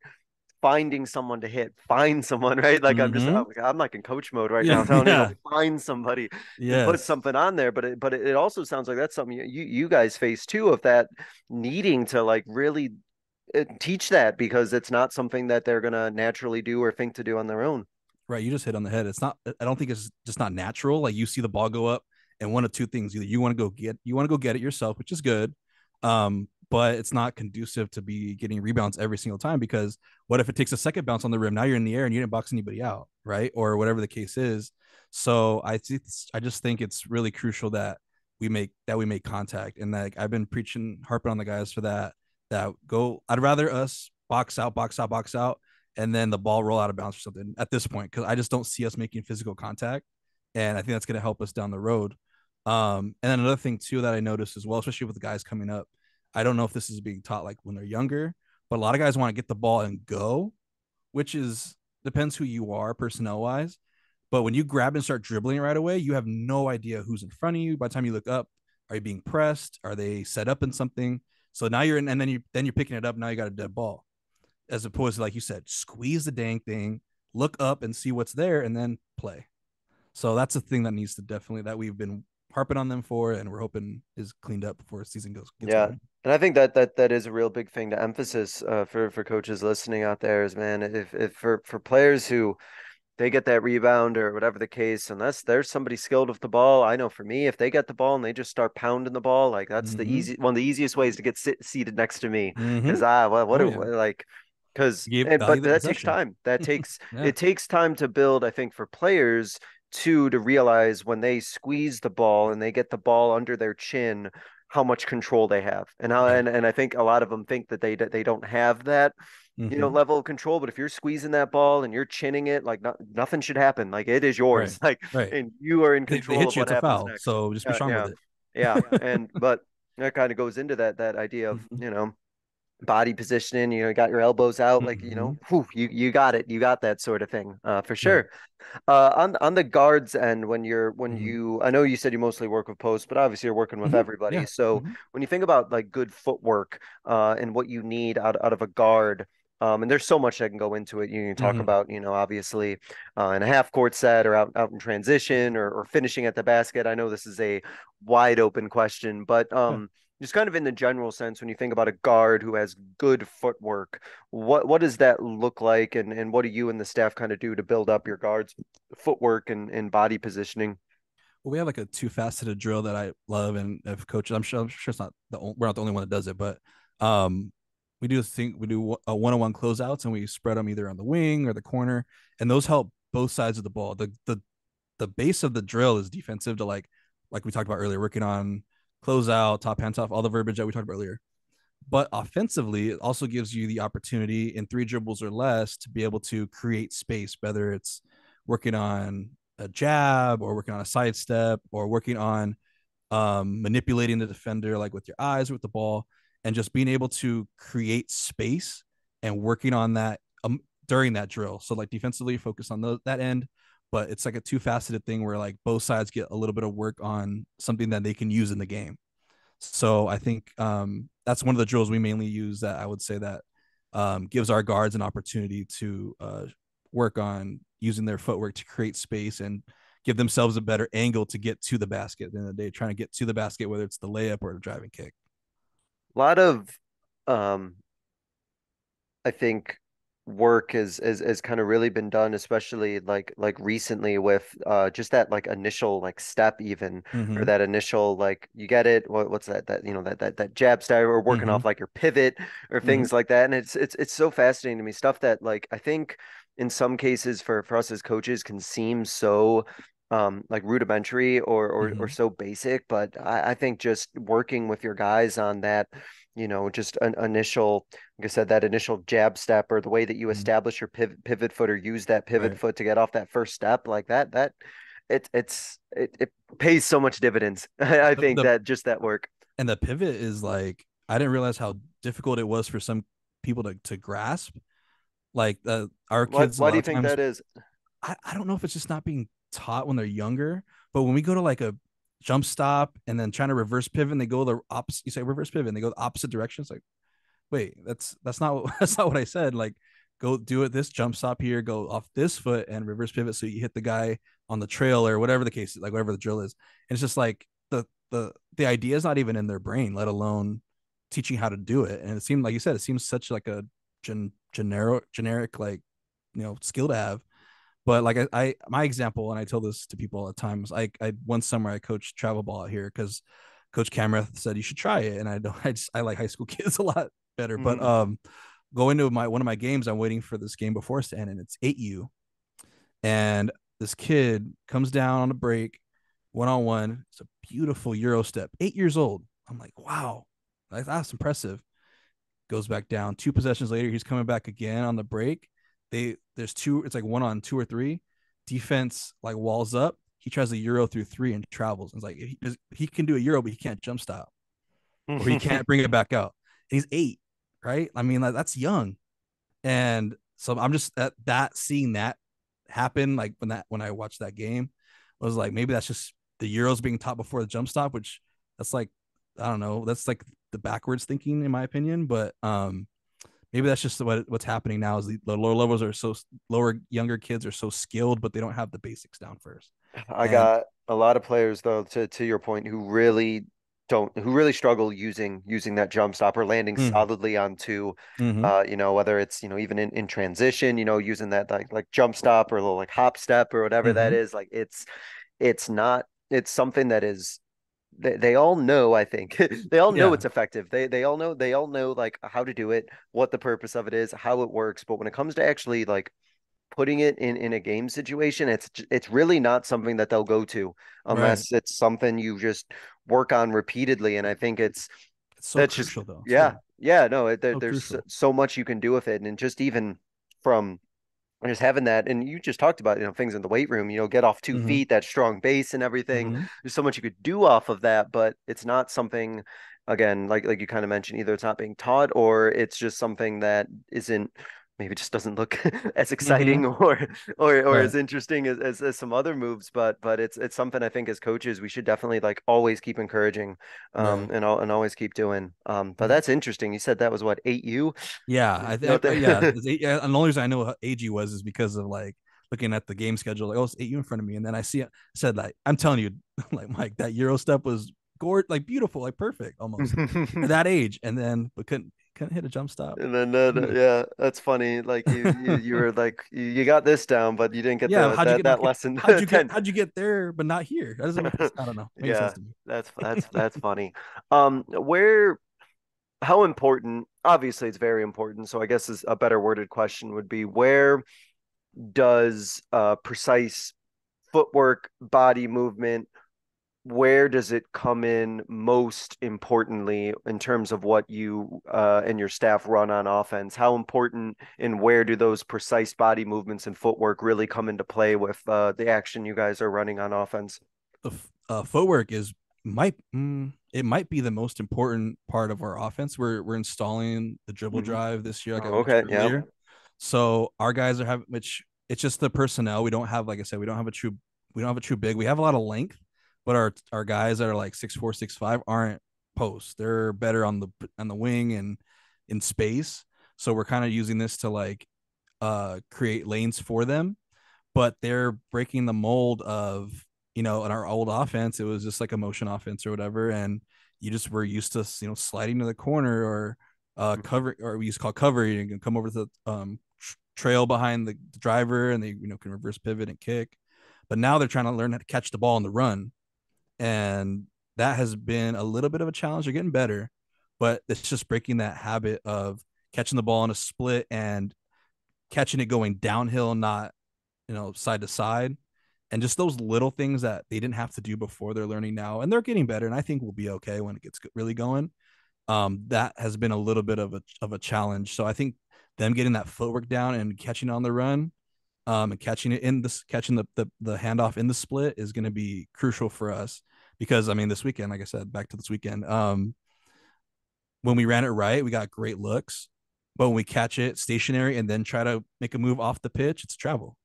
finding someone to hit, find someone, right? Like Mm-hmm. I'm like in coach mode right Yeah. now, telling you to Yeah. go find somebody and put Yes. something on there. But it also sounds like that's something you guys face too, of that needing to like really teach that because it's not something that they're gonna naturally do or think to do on their own. Right. You just hit on the head. It's not. I don't think it's just not natural. Like you see the ball go up, and one of two things: either you want to go get it yourself, which is good, but it's not conducive to be getting rebounds every single time because what if it takes a second bounce on the rim? Now you're in the air and you didn't box anybody out, right? Or whatever the case is. So I just think it's really crucial that we make contact, and like I've been preaching, harping on the guys for that. That go. I'd rather us box out, box out, box out and then the ball roll out of bounds or something at this point because I just don't see us making physical contact, and I think that's going to help us down the road. And then another thing too that I noticed as well, especially with the guys coming up, I don't know if this is being taught like when they're younger, but a lot of guys want to get the ball and go, which is depends who you are personnel wise. But when you grab and start dribbling right away, you have no idea who's in front of you. By the time you look up, are you being pressed? Are they set up in something? So now you're in, and then you're picking it up. Now you got a dead ball as opposed to like you said, squeeze the dang thing, look up and see what's there, and then play. So that's a thing that needs to definitely that we've been harping on them for, and we're hoping is cleaned up before the season gets Yeah. going. And I think that is a real big thing to emphasis for coaches listening out there is, man, if for players who they get that rebound or whatever the case, unless there's somebody skilled with the ball. I know for me, if they get the ball and they just start pounding the ball, like that's Mm-hmm. one of the easiest ways to get seated next to me. Mm-hmm. Because well, Oh yeah. like, because You value but the that takes possession. time. Yeah. It takes time to build. I think for players to realize when they squeeze the ball and they get the ball under their chin, how much control they have, Right. and I think a lot of them think that they don't have that Mm-hmm. level of control. But if you're squeezing that ball and you're chinning it, like nothing should happen. Like it is Right. yours. Like, Right. and you are in They control hit of you, what it's a happens foul. next. So just be Yeah, strong with yeah, it. yeah. And but that kind of goes into that idea of Mm-hmm. body positioning. You got your elbows out, like Mm-hmm. whew, you got it, you got that sort of thing, for Right. sure. On the guards end, when Mm-hmm. I know you said you mostly work with posts, but obviously you're working with Mm-hmm. everybody. Yeah. So Mm-hmm. when you think about like good footwork, and what you need out of a guard, and there's so much that can go into it. You can talk Mm-hmm. about, obviously, in a half court set or out in transition or finishing at the basket. I know this is a wide open question, but Yeah. just kind of in the general sense, when you think about a guard who has good footwork, what does that look like, and what do you and the staff kind of do to build up your guards' footwork and body positioning? Well, we have like a two faceted drill that I love and have coaches. I'm sure it's not we're not the only one that does it, but um, we do a one on one closeouts and we spread them either on the wing or the corner, and those help both sides of the ball. The base of the drill is defensive to like we talked about earlier, working on closeout, top hands off, all the verbiage that we talked about earlier. But offensively, it also gives you the opportunity in three dribbles or less to be able to create space, whether it's working on a jab or working on a sidestep or working on manipulating the defender like with your eyes or with the ball, and just being able to create space and working on that during that drill. So like defensively focus on that end, but it's like a two faceted thing where like both sides get a little bit of work on something that they can use in the game. So I think that's one of the drills we mainly use that I would say that gives our guards an opportunity to work on using their footwork to create space and give themselves a better angle to get to the basket at the end of the day, trying to get to the basket, whether it's the layup or the driving kick. A lot of um, I think work has kind of really been done, especially like recently with just that like initial like step even, or Mm-hmm. that initial like you get it, what's that you know that jab step, or working Mm-hmm. off like your pivot or Mm-hmm. things like that. And it's so fascinating to me, stuff that like I think in some cases for us as coaches can seem so like rudimentary or Mm-hmm. so basic, but I think just working with your guys on that, just an initial, like I said, that initial jab step, or the way that you Mm-hmm. establish your pivot foot or use that pivot Right. foot to get off that first step, like it pays so much dividends. I The, think the that just that work. and the pivot is like I didn't realize how difficult it was for some people to grasp. Like our kids a Why do lot you of think times that is? I don't know if it's just not being taught when they're younger, but when we go to like a jump stop and then trying to reverse pivot and they go the opposite, you say reverse pivot and they go the opposite direction. It's like, wait, that's not that's not what I said. Like, go do it this jump stop here, go off this foot and reverse pivot so you hit the guy on the trail or whatever the case is, like whatever the drill is. And it's just like the idea is not even in their brain, let alone teaching how to do it. And it seemed like you said, it seems such like a generic like skill to have. But like I my example, and I tell this to people all the time, is I one summer I coached travel ball out here because Coach Camrath said you should try it, and I don't I like high school kids a lot better. But Mhm. going to my one of my games, I'm waiting for this game before us to end, and it's 8U, and this kid comes down on a break, one on one. It's a beautiful Euro step, 8 years old. I'm like, wow, that's impressive. Goes back down. Two possessions later, he's coming back again on the break. There's two. It's like one on two or three. Defense like walls up. He tries a euro through three and travels. And it's like he can do a euro, but he can't jump stop or he can't bring it back out. And he's 8, right? I mean, like, that's young. And so I'm just at that seeing that happen. Like when I watched that game, I was like, maybe that's just the euros being taught before the jump stop, which that's like I don't know. That's like the backwards thinking in my opinion, but maybe that's just what's happening now is the lower levels are so lower younger kids are so skilled, but they don't have the basics down first. I And got a lot of players though, to your point, who really struggle using that jump stop or landing mm, solidly onto mm-hmm, whether it's even in transition, using that like jump stop or a little like hop step or whatever that mm-hmm, is. Like it's not it's something that is, they all know, I think. They all know yeah, it's effective. They all know like how to do it, what the purpose of it is, how it works. But when it comes to actually like putting it in a game situation, it's really not something that they'll go to right. unless it's something you just work on repeatedly. And I think It's so that's just, crucial though, yeah, too. yeah, no, So there's crucial. so much you can do with it. And just even from just having that, and you just talked about, things in the weight room, get off two Mm-hmm, feet, that strong base and everything. mm-hmm, There's so much you could do off of that, but it's not something, again, like you kind of mentioned, either it's not being taught or it's just something that isn't, maybe just doesn't look as mm-hmm. exciting or Right. as interesting as some other moves. But it's something I think as coaches we should definitely like always keep encouraging, Right. and always keep doing. But Mm-hmm. that's interesting. You said that was what, 8U? Yeah, yeah, There. yeah. And the only reason I know how AG was is because of like looking at the game schedule. Like, oh, it's 8U in front of me, and then I see it said like I'm telling you, like Mike, that Euro step was like beautiful, like perfect almost for that age, and then but couldn't hit a jump stop. And then Ooh. yeah, that's funny. Like you were like you got this down, but you didn't get Yeah, the how'd you that get that lesson ten. how'd you get there but not here? That doesn't make this. I don't know. Make sense Yeah, to me. that's funny. Where how important? Obviously, it's very important. So I guess is a better worded question would be where does precise footwork, body movement, where does it come in most importantly in terms of what you and your staff run on offense? How important and where do those precise body movements and footwork really come into play with the action you guys are running on offense? The footwork is might it might be the most important part of our offense. We're installing the dribble Mhm. drive this year, like I Oh, mentioned okay, yeah. earlier. So our guys are having, which it's just the personnel. We don't have, like I said, we don't have a true big. We have a lot of length, but our guys that are like 6'4", 6'5" aren't posts. They're better on the wing and in space. So we're kind of using this to like create lanes for them, but they're breaking the mold of, in our old offense, it was just like a motion offense or whatever. And you just were used to, sliding to the corner or Mhm. cover, or we used to call cover. You can come over to the trail behind the driver and they, can reverse pivot and kick. But now they're trying to learn how to catch the ball on the run. And that has been a little bit of a challenge. They're getting better, but it's just breaking that habit of catching the ball in a split and catching it going downhill, not side to side, and just those little things that they didn't have to do before they're learning now, and they're getting better. And I think we'll be okay when it gets really going. That has been a little bit of a challenge. So I think them getting that footwork down and catching on the run, and catching the handoff in the split is going to be crucial for us because I mean this weekend, like I said, back to this weekend, when we ran it right, we got great looks. But when we catch it stationary and then try to make a move off the pitch, it's travel,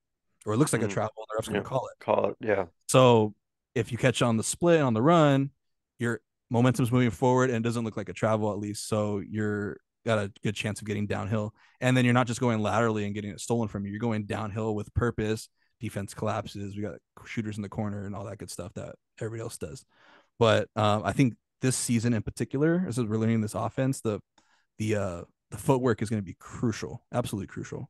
or it looks like a Mhm. travel. The ref's going Yeah, to call it. call it. Yeah. So if you catch on the split on the run, your momentum's moving forward and it doesn't look like a travel at least. So you're got a good chance of getting downhill. And then you're not just going laterally and getting it stolen from you. You're going downhill with purpose. Defense collapses. We got shooters in the corner and all that good stuff that everybody else does. But I think this season in particular, as we're learning this offense, the uh the footwork is going to be crucial, absolutely crucial.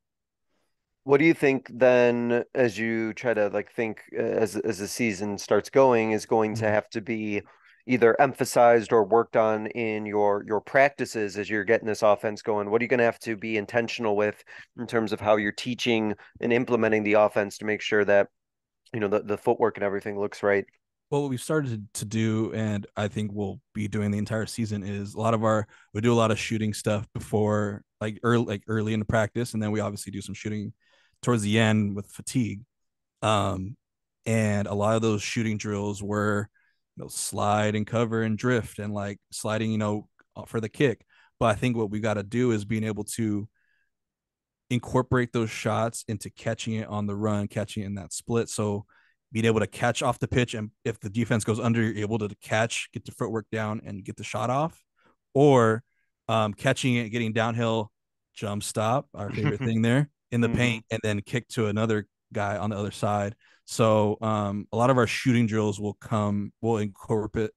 What do you think then, as you try to like think as the season starts going, is going to Mhm. have to be either emphasized or worked on in your practices as you're getting this offense going? What are you going to have to be intentional with in terms of how you're teaching and implementing the offense to make sure that the footwork and everything looks right? Well, what we've started to do, and I think we'll be doing the entire season, is we do a lot of shooting stuff before, like early in the practice, and then we obviously do some shooting towards the end with fatigue. Um, and a lot of those shooting drills were, slide and cover and drift and like sliding, for the kick. But I think what we got to do is being able to incorporate those shots into catching it on the run, catching it in that split. So being able to catch off the pitch, and if the defense goes under, you're able to catch, get the footwork down, and get the shot off, or catching it, getting downhill, jump stop, our favorite thing there in the Hmm. paint, and then kick to another guy on the other side. So a lot of our shooting drills will incorporate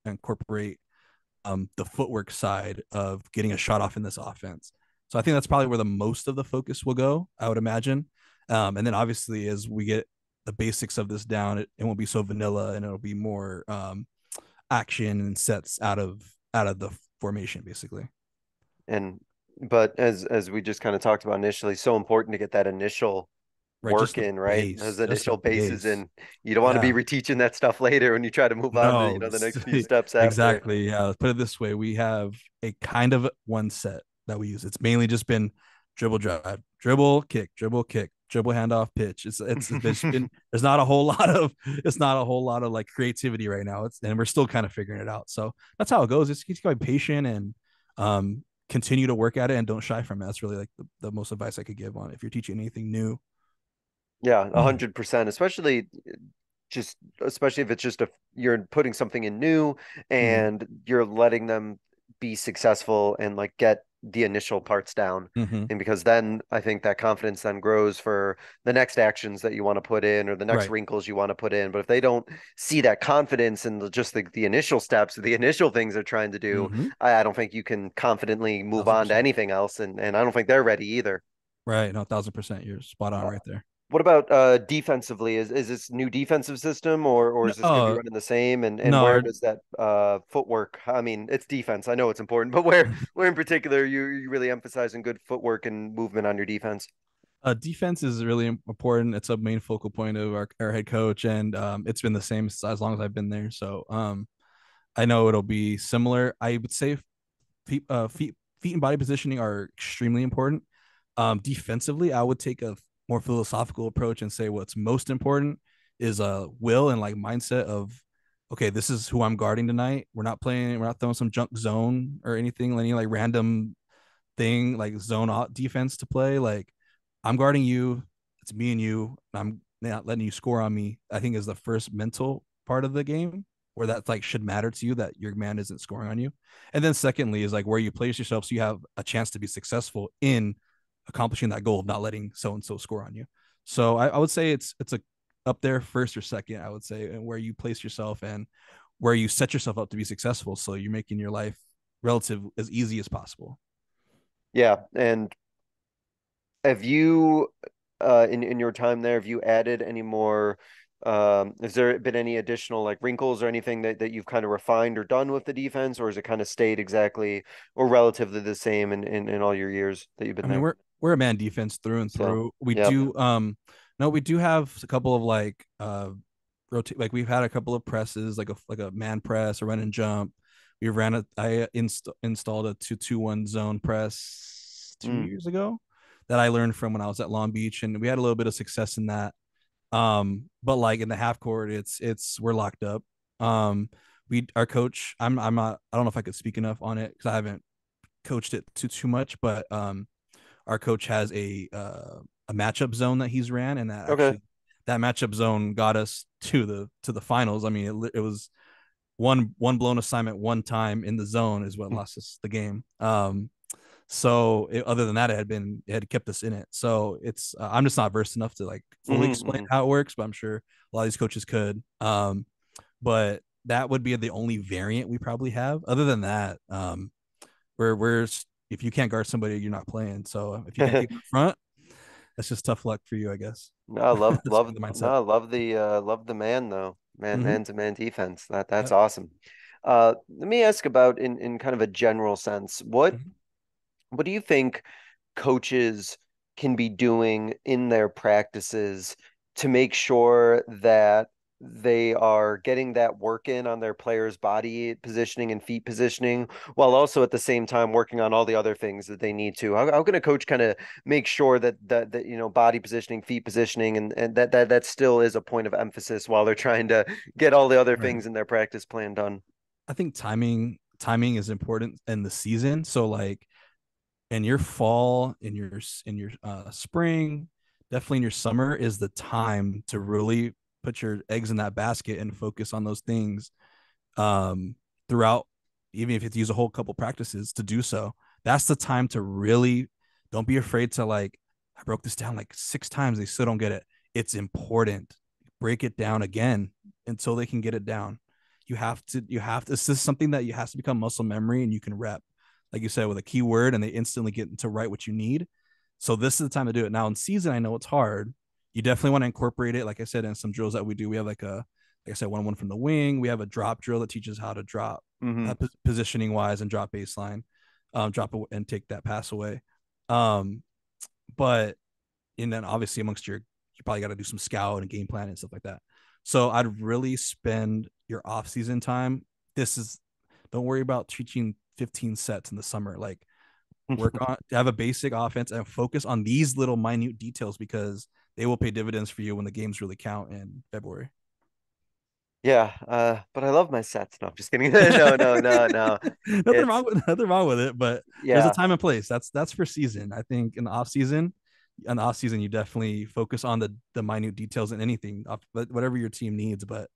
the footwork side of getting a shot off in this offense. So I think that's probably where the most of the focus will go, I would imagine. And then obviously, as we get the basics of this down, it won't be so vanilla, and it'll be more action and sets out of the formation, basically. And but as we just kind of talked about initially, so important to get that initial Right, just work the in, right? Those base, just the initial bases base. in. You don't want to be Yeah. reteaching that stuff later when you try to move on to, No, the next few steps after. exactly. Yeah, let's put it this way: we have a kind of one set that we use. It's mainly just been dribble, drive, dribble, kick, dribble, handoff, pitch. It's been there's not a whole lot of it's not a whole lot of like creativity right now. And we're still kind of figuring it out. So that's how it goes. It's got to be patient and continue to work at it and don't shy from it. That's really like the most advice I could give on if you're teaching anything new. Yeah, 100%. Especially if it's just you're putting something in new Mhm. and you're letting them be successful and like get the initial parts down. Mm-hmm. And because then I think that confidence then grows for the next actions that you want to put in or the next Right. wrinkles you want to put in. But if they don't see that confidence in just the initial steps, the initial things they're trying to do, Mm-hmm. I don't think you can confidently move Thousand on to percent. anything else. And I don't think they're ready either. Right. No, 1,000%. You're spot on Uh, right there. what about defensively? Is this new defensive system or No, is this going to be running the same? And where no. does that footwork? I mean, it's defense. I know it's important, but where in particular you really emphasizing good footwork and movement on your defense? Defense is really important. It's a main focal point of our head coach, and it's been the same as long as I've been there. So I know it'll be similar. I would say feet and body positioning are extremely important. Defensively, I would take a more philosophical approach and say what's most important is a will and like mindset of, okay, this is who I'm guarding tonight. We're not throwing some junk zone or anything, any like random thing like zone defense to play. Like I'm guarding you, it's me and you. I'm not letting you score on me. I think is the first mental part of the game where that like should matter to you that your man isn't scoring on you. And then secondly is like where you place yourself so you have a chance to be successful in accomplishing that goal of not letting so and so score on you. So I would say it's a up there first or second, I would say, and where you place yourself and where you set yourself up to be successful. So you're making your life relative as easy as possible. Yeah, and have you in your time there, have you added any more has there been any additional like wrinkles or anything that you've kind of refined or done with the defense, or has it kind of stayed exactly or relatively the same in all your years that you've I been mean, there? we're a man defense through and So, through. We yep. do no, we do have a couple of like rotate like we've had a couple of presses like a man press, a run and jump. Installed a 2-2-1 zone press two Mm, years ago that I learned from when I was at Long Beach, and we had a little bit of success in that. But like in the half court, it's we're locked up. We our coach, I'm not I don't know if I could speak enough on it because I haven't coached it too much, but our coach has a matchup zone that he's ran, and okay. that matchup zone got us to the finals. I mean, it was one blown assignment one time in the zone is what lost us the game. Other than that, it had kept us in it. So it's I'm just not versed enough to like fully Hmm. explain Hmm. how it works, but I'm sure a lot of these coaches could. But that would be the only variant we probably have. Other than that, we're if you can't guard somebody, you're not playing. So if you can't keep them in front, that's just tough luck for you, I guess. No, I love That's love kind of the mindset. no, love the man though. Mm-hmm. Man to man defense. That's Yep. awesome. Let me ask about in kind of a general sense, Mm-hmm. what do you think coaches can be doing in their practices to make sure that they are getting that work in on their players' body positioning and feet positioning, while also at the same time working on all the other things that they need to? How can a coach kind of make sure that body positioning, feet positioning, and that still is a point of emphasis while they're trying to get all the other Right. things in their practice plan done? I think timing is important in the season. So like in your fall, in your spring, definitely in your summer is the time to really put your eggs in that basket and focus on those things um, throughout, even if you have to use a whole couple practices to do so. That's the time to really don't be afraid to like, I broke this down like 6 times. They still don't get it. It's important. Break it down again until they can get it down. This is something that you has to become muscle memory and you can rep, like you said, with a keyword and they instantly get to write what you need. So this is the time to do it. Now in season, I know it's hard. You definitely want to incorporate it. Like I said, in some drills that we do, we have like I said, one from the wing. We have a drop drill that teaches how to drop Hmm. positioning wise and drop baseline, and take that pass away. Um, but and then obviously you probably got to do some scout and game plan and stuff like that. So I'd really spend your off season time. This is don't worry about teaching 15 sets in the summer. Like work on have a basic offense and focus on these little minute details because they will pay dividends for you when the games really count in February. Yeah, but I love my sets. No, I'm just kidding. No, no, no, no. It's Nothing wrong with it, but there's a yeah. time and place. That's for season. I think in the off season, you definitely focus on the minute details in anything, whatever your team needs. But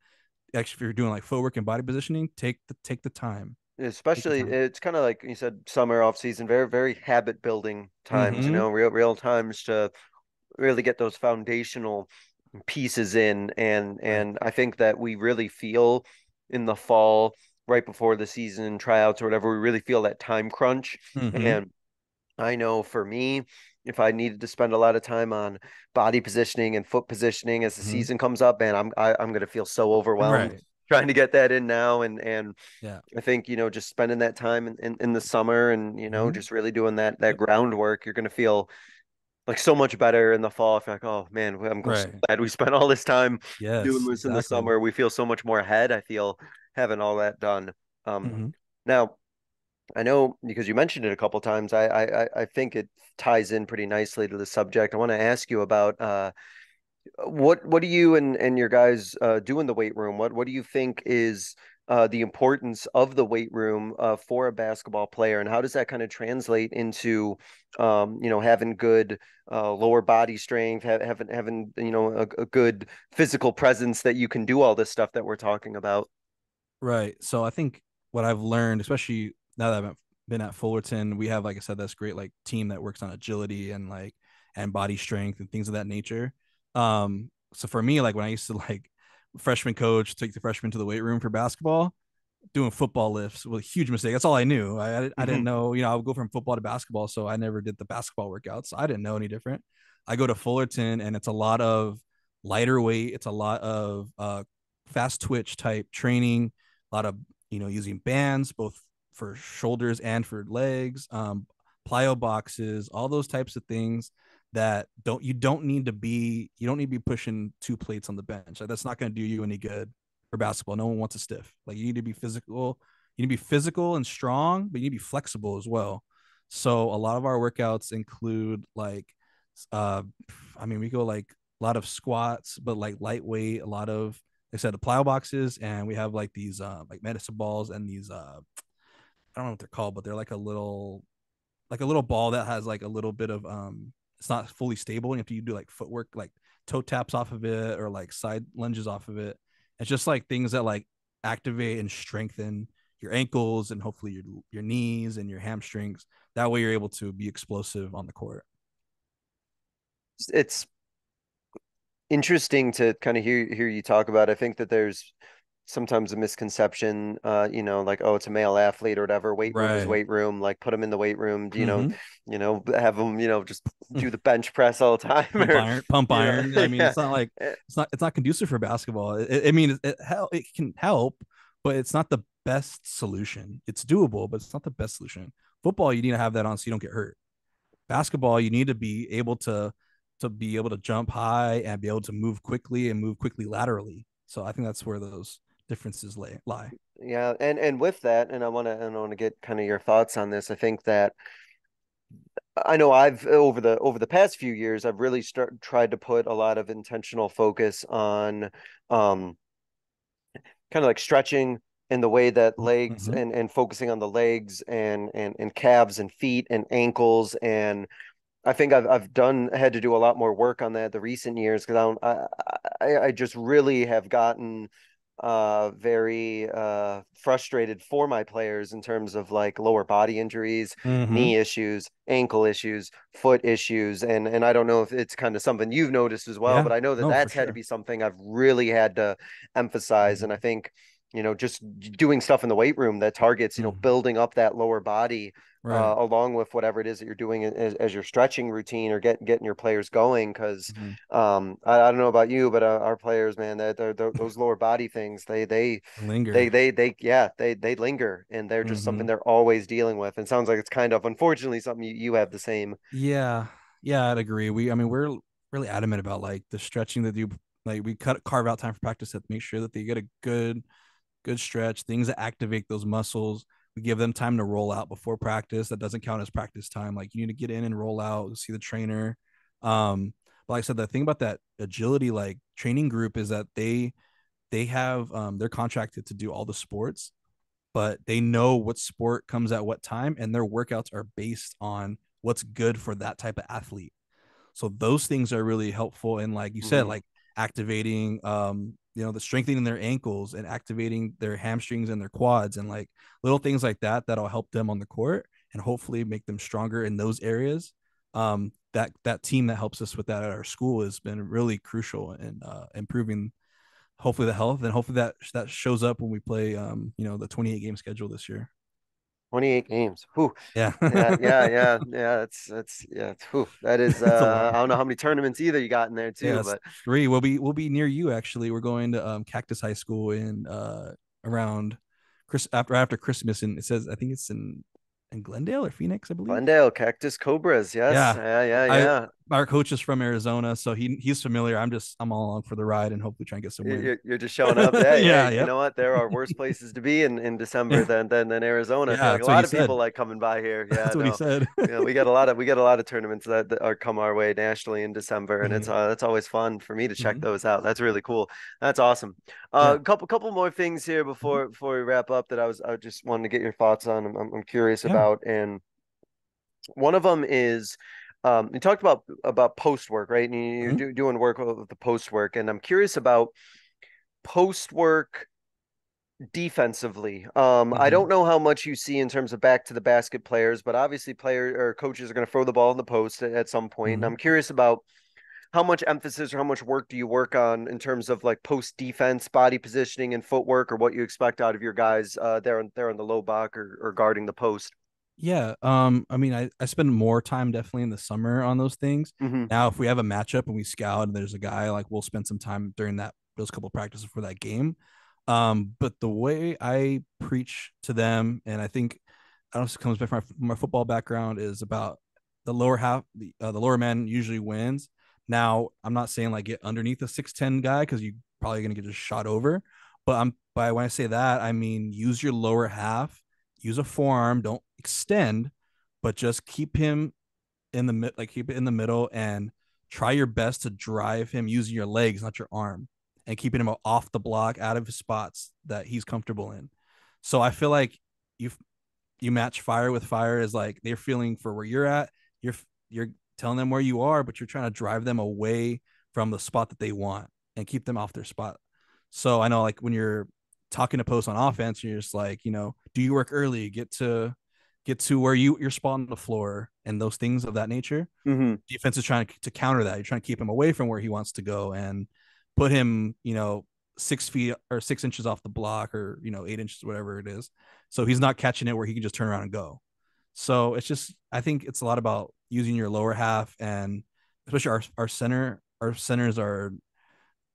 actually, if you're doing like footwork and body positioning, take the time. Take your Especially, time. it's kind of like you said, summer off season, very, very habit building times, Mm-hmm. real times to really get those foundational pieces in. Right. And I think that we really feel in the fall, right before the season tryouts or whatever, we really feel that time crunch. Mm-hmm. And I know for me, if I needed to spend a lot of time on body positioning and foot positioning as the Mm-hmm. season comes up, and I'm gonna feel so overwhelmed Right. trying to get that in now. And Yeah. I think, just spending that time in the summer and, Mm-hmm. just really doing that Yep. groundwork, you're gonna feel like so much better in the fall. I feel like, oh man, so Right. glad we spent all this time doing Yes, this in the exactly. summer. We feel so much more ahead, I feel, having all that done. Um, Mm-hmm. Now I know because you mentioned it a couple times, I think it ties in pretty nicely to the subject. I want to ask you about what do you and your guys do in the weight room? What do you think is the importance of the weight room for a basketball player, and how does that kind of translate into having good lower body strength, having a good physical presence that you can do all this stuff that we're talking about? Right. So I think what I've learned, especially now that I've been at Fullerton, we have, like I said, this great like team that works on agility and like and body strength and things of that nature. So for me, like when I used to like freshman coach take the freshmen to the weight room for basketball, doing football lifts was a huge mistake. That's all I knew. I didn't Hmm. know, I would go from football to basketball, so I never did the basketball workouts. So I didn't know any different. I go to Fullerton and it's a lot of lighter weight. It's a lot of fast twitch type training, a lot of using bands both for shoulders and for legs, plyo boxes, all those types of things that you don't need to be pushing 2 plates on the bench. Like, that's not going to do you any good for basketball. No one wants a stiff. Like, you need to be physical. You need to be physical and strong, but you need to be flexible as well. So a lot of our workouts include like, uh, I mean, we go like a lot of squats, but like lightweight. A lot of, like I said, the plyo boxes, and we have like these like medicine balls and these I don't know what they're called, but they're like a little ball that has like a little bit of it's not fully stable, and you have to do like footwork, like toe taps off of it or like side lunges off of it. It's just like things that like activate and strengthen your ankles and hopefully your knees and your hamstrings. That way you're able to be explosive on the court. It's interesting to kind of hear you talk about. I think that there's sometimes a misconception, like, oh, it's a male athlete or whatever. Weight room is Right. weight room. Like, put them in the weight room. Mm-hmm. Have them, just do the bench press all the time, or Pump iron. I mean, yeah. it's not like Eh, it's not conducive for basketball. I mean, it can help, but it's not the best solution. It's doable, but it's not the best solution. Football, you need to have that on so you don't get hurt. Basketball, you need to be able to be able to jump high and be able to move quickly and move quickly laterally. So I think that's where those differences lie. Yeah, and with that, and I want to get kind of your thoughts on this. I think that I know I've over the past few years, I've really tried to put a lot of intentional focus on um kind of like stretching and the way that legs Mm-hmm. and focusing on the legs and calves and feet and ankles. And I think I've had to do a lot more work on that the recent years because I just really have gotten very frustrated for my players in terms of like lower body injuries, Mm-hmm. knee issues, ankle issues, foot issues. And I don't know if it's kind of something you've noticed as well, Yeah. but I know that No, for that's had to sure. be something I've really had to emphasize. And I Mm-hmm. think, just doing stuff in the weight room that targets, Mm-hmm. building up that lower body Right. along with whatever it is that you're doing as your stretching routine or getting your players going. Because Mm-hmm. I don't know about you, but our players, man, those lower body things, Linger. yeah, they linger, and they're just Mm-hmm. something they're always dealing with. And it sounds like it's kind of unfortunately something you have the same. Yeah. Yeah, I'd agree. I mean, we're really adamant about like the stretching that you like. We carve out time for practice to make sure that they get a good stretch, things that activate those muscles. We give them time to roll out before practice. That doesn't count as practice time. Like, you need to get in and roll out, see the trainer. But like I said, the thing about that agility like training group is that they have they're contracted to do all the sports, but they know what sport comes at what time, and their workouts are based on what's good for that type of athlete. So those things are really helpful in, like you said, Hmm. like activating the strengthening their ankles and activating their hamstrings and their quads and like little things like that that'll help them on the court and hopefully make them stronger in those areas. That team that helps us with that at our school has been really crucial in improving hopefully the health, and hopefully that shows up when we play the 28 game schedule this year. 28 games. Whew. Yeah. Yeah. Whew. That is It's a lot. I don't know how many tournaments either you got in there Yeah, too, it's but three. We'll be near you actually. We're going to Cactus High School in around after Christmas, and it says I think it's in Glendale or Phoenix, I believe. Glendale Cactus Cobras. Yes. Yeah. I Yeah. Our coach is from Arizona, so he's familiar. I'm all along for the ride and hopefully try and get some wins. You're just showing up. Hey, Yeah, you yep. know what? There are worse places to be in December than Arizona. I feel Yeah, like a that's what lot he of people said. like coming by here. Yeah, That's what he no. said. Yeah, we get a lot of tournaments that are come our way nationally in December, and Hmm. it's always fun for me to check Hmm. those out. That's really cool. That's awesome. Yeah. Couple more things here Hmm. before we wrap up that I just wanted to get your thoughts on. I'm curious Yeah. about, and one of them is you talked about post work, right? And you're Hmm. doing work with the post work, and I'm curious about post work defensively. I Hmm. don't know how much you see in terms of back to the basket players, but obviously player or coaches are going to throw the ball in the post at some point. And Hmm. I'm curious about how much emphasis or how much work do you work on in terms of like post defense, body positioning, and footwork, or what you expect out of your guys there on the low block or guarding the post. Yeah. I mean, I spend more time definitely in the summer on those things. Hmm. Now, if we have a matchup and we scout and there's a guy, like we'll spend some time during those couple of practices for that game. But the way I preach to them, and I think I don't know if it comes back from my football background, is about the lower half, the lower man usually wins. Now, I'm not saying like get underneath a 6'10" guy because you're probably gonna get just shot over. But by when I say that, I mean use your lower half, use a forearm, don't extend, but just keep him in the keep it in the middle and try your best to drive him using your legs, not your arm, and keeping him off the block, out of his spots that he's comfortable in. So I feel like you you match fire with fire is like they're feeling for where you're at. You're telling them where you are, but you're trying to drive them away from the spot that they want and keep them off their spot. So I know like when you're talking to post on offense, you're just like, do you work early? Get to where your spot on the floor and those things of that nature. Hmm. Defense is trying to counter that. You're trying to keep him away from where he wants to go and put him, 6 feet or 6 inches off the block or 8 inches, whatever it is. So he's not catching it where he can just turn around and go. So it's just I think it's a lot about using your lower half, and especially our centers are,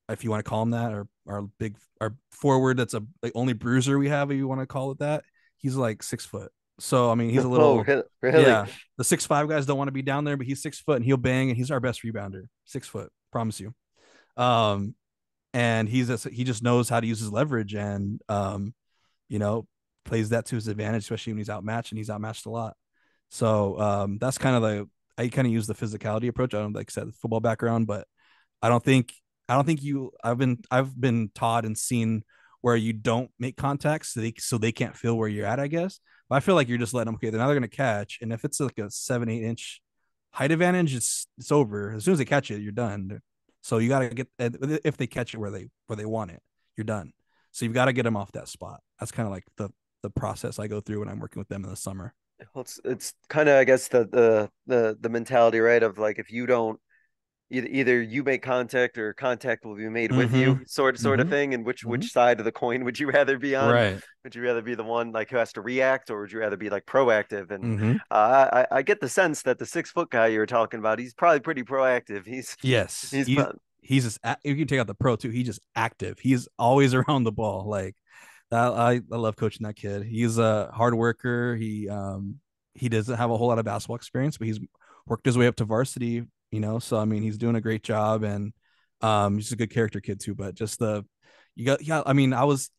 if you want to call him that, our forward that's a like only bruiser we have, if you want to call it that. He's like 6 foot. So I mean he's a Oh, little, really? yeah. The 6'5" guys don't want to be down there, but he's 6 foot and he'll bang and he's our best rebounder. 6 foot, promise you. Um and he just knows how to use his leverage and you know, plays that to his advantage, especially when he's outmatched, and he's outmatched a lot. So that's kind of I kind of use the physicality approach. I don't like I said the football background, but I don't think you I've been taught and seen where you don't make contacts so they can't feel where you're at, I guess. But I feel like you're just letting them, okay, they're now they're gonna catch. And if it's like a 7-8 inch height advantage, it's over. As soon as they catch it, you're done. So you gotta get, if they catch it where they want it, you're done. So you've got to get them off that spot. That's kind of like the process I go through when I'm working with them in the summer. Well, it's kind of I guess the mentality, right? Of like if you don't either you make contact or contact will be made with Mm-hmm. you, sort of Mm-hmm. thing. And Mm-hmm. which side of the coin would you rather be on? Right. Would you rather be the one like who has to react, or would you rather be like proactive? And Mm-hmm. I get the sense that the 6 foot guy you were talking about, he's probably pretty proactive. Yes. He's He's just you can take out the pro too. He's just active. He's always around the ball. Like that, I love coaching that kid. He's a hard worker. He doesn't have a whole lot of basketball experience, but he's worked his way up to varsity. So I mean he's doing a great job, and he's a good character kid too. But just the you got yeah. I mean I was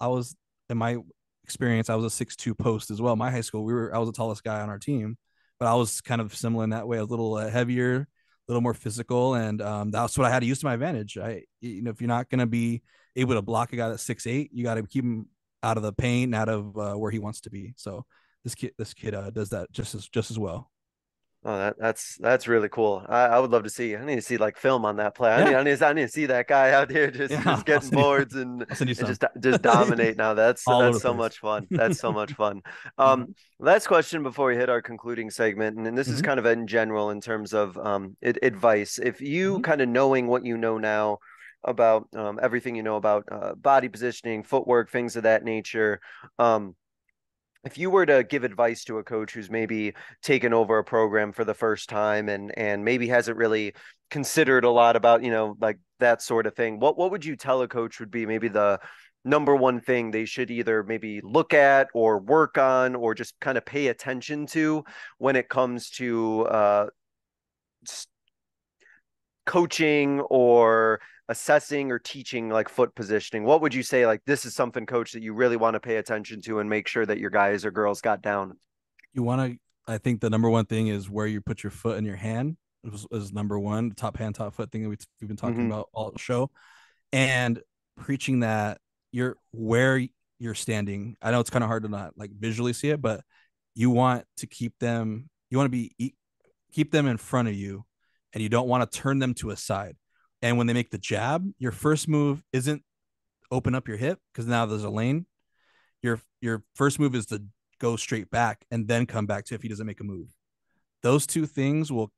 in my experience I was a 6'2" post as well. My high school I was the tallest guy on our team, but I was kind of similar in that way, a little heavier, a little more physical, and that's what I had to use to my advantage. If you're not going to be able to block a guy that's 6'8", you got to keep him out of the paint, out of where he wants to be. So this kid does that just as well. Oh, that's really cool. I would love to see. I need to see like film on that play. Yeah, I need to see that guy out here yeah. just getting boards I'll send you and some. just dominate. Now All over that's the so place. much fun. That's so much fun. Um, Hmm. last question before we hit our concluding segment, and this is Hmm. kind of in general in terms of advice. If you Hmm. kind of knowing what you know now about everything you know about body positioning, footwork, things of that nature, um if you were to give advice to a coach who's maybe taken over a program for the first time and maybe hasn't really considered a lot about, like that sort of thing, what would you tell a coach would be maybe the number one thing they should either maybe look at or work on or just kind of pay attention to when it comes to coaching or assessing or teaching like foot positioning? What would you say like this is something, coach, that you really want to pay attention to and make sure that your guys or girls got down? You want to, I think the number one thing is where you put your foot in your hand is number one, top hand, top foot thing that we've been talking Mm-hmm. about all show. And preaching that you're where you're standing. I know it's kind of hard to not like visually see it, but you want to keep them, you want to keep them in front of you and you don't want to turn them to a side. And when they make the jab, your first move isn't open up your hip because now there's a lane. Your first move is to go straight back and then come back to if he doesn't make a move. Those two things will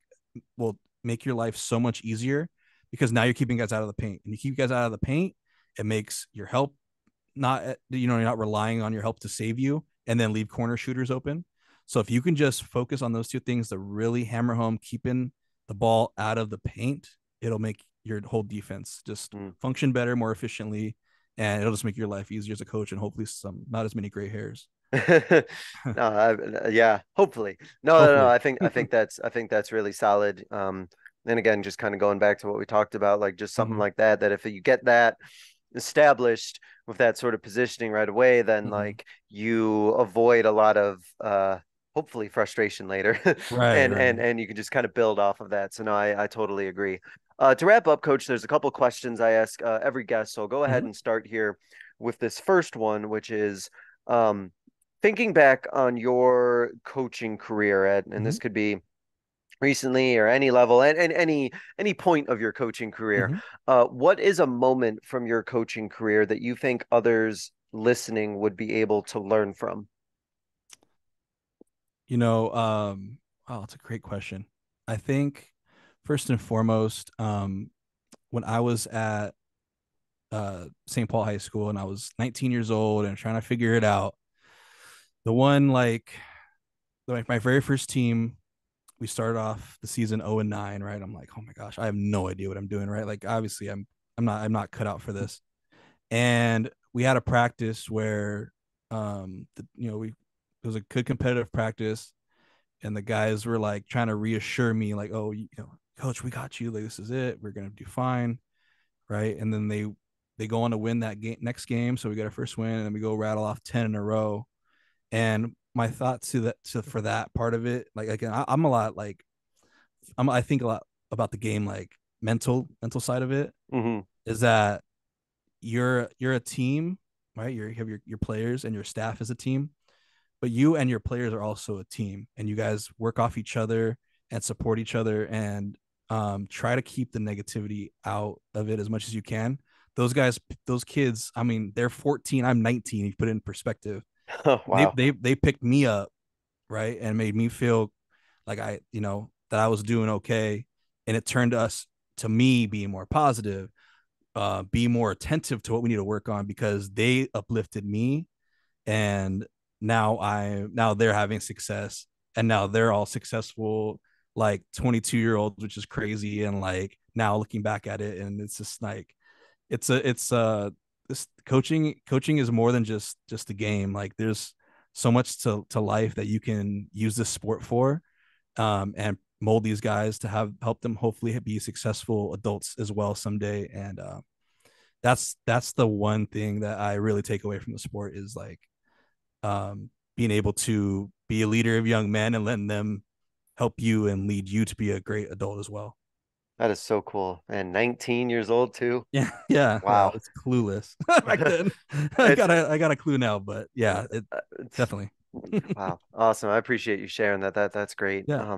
make your life so much easier because now you're keeping guys out of the paint. And you keep guys out of the paint, it makes your help not you're not relying on your help to save you and then leave corner shooters open. So if you can just focus on those two things to really hammer home keeping the ball out of the paint, it'll make your whole defense just Mm. function better, more efficiently, and it'll just make your life easier as a coach and hopefully some not as many gray hairs. No, yeah, hopefully. No. Hopefully. I think that's really solid. And again, just kind of going back to what we talked about, like just something Hmm. like that, that if you get that established with that sort of positioning right away, then Hmm. like you avoid a lot of hopefully frustration later. Right, right. And you can just kind of build off of that. So no, I totally agree. To wrap up, coach, there's a couple questions I ask every guest. So I'll go ahead Hmm. and start here with this first one, which is um thinking back on your coaching career, Ed, and Hmm. this could be recently or any level and any point of your coaching career, Hmm. what is a moment from your coaching career that you think others listening would be able to learn from? You know, oh, it's a great question. I think first and foremost, when I was at St. Paul High School and I was 19 years old and trying to figure it out, the one like my very first team, we started off the season 0-9, right? I'm like, oh my gosh, I have no idea what I'm doing, right? Like obviously I'm not cut out for this. And we had a practice where we it was a good competitive practice and the guys were like trying to reassure me like, oh, coach, we got you, like this is it, we're gonna do fine, right? And then they go on to win that game next game, so we got our first win and then we go rattle off 10 in a row. And my thought for that part of it, like again, I'm a lot like I think a lot about the game, like mental side of it Hmm. is that you're a team, right? You have your players and your staff as a team, but you and your players are also a team and you guys work off each other and support each other and try to keep the negativity out of it as much as you can. Those guys, those kids, I mean, they're 14, I'm 19. You put it in perspective. Oh, They wow. they they picked me up, right, and made me feel like that I was doing okay, and it turned us to me being more positive, be more attentive to what we need to work on because they uplifted me and now they're having success and now they're all successful like 22-year-olds, which is crazy. And like now looking back at it and it's just like it's this coaching is more than just a game. Like there's so much to life that you can use this sport for, and mold these guys to have help them hopefully be successful adults as well someday. And that's the one thing that I really take away from the sport is like being able to be a leader of young men and letting them help you and lead you to be a great adult as well. That is so cool. And 19 years old too. Yeah, yeah. Wow. It's clueless back then. It's I got a clue now, but yeah, it it's definitely. wow. Awesome. I appreciate you sharing that. That's great. Yeah.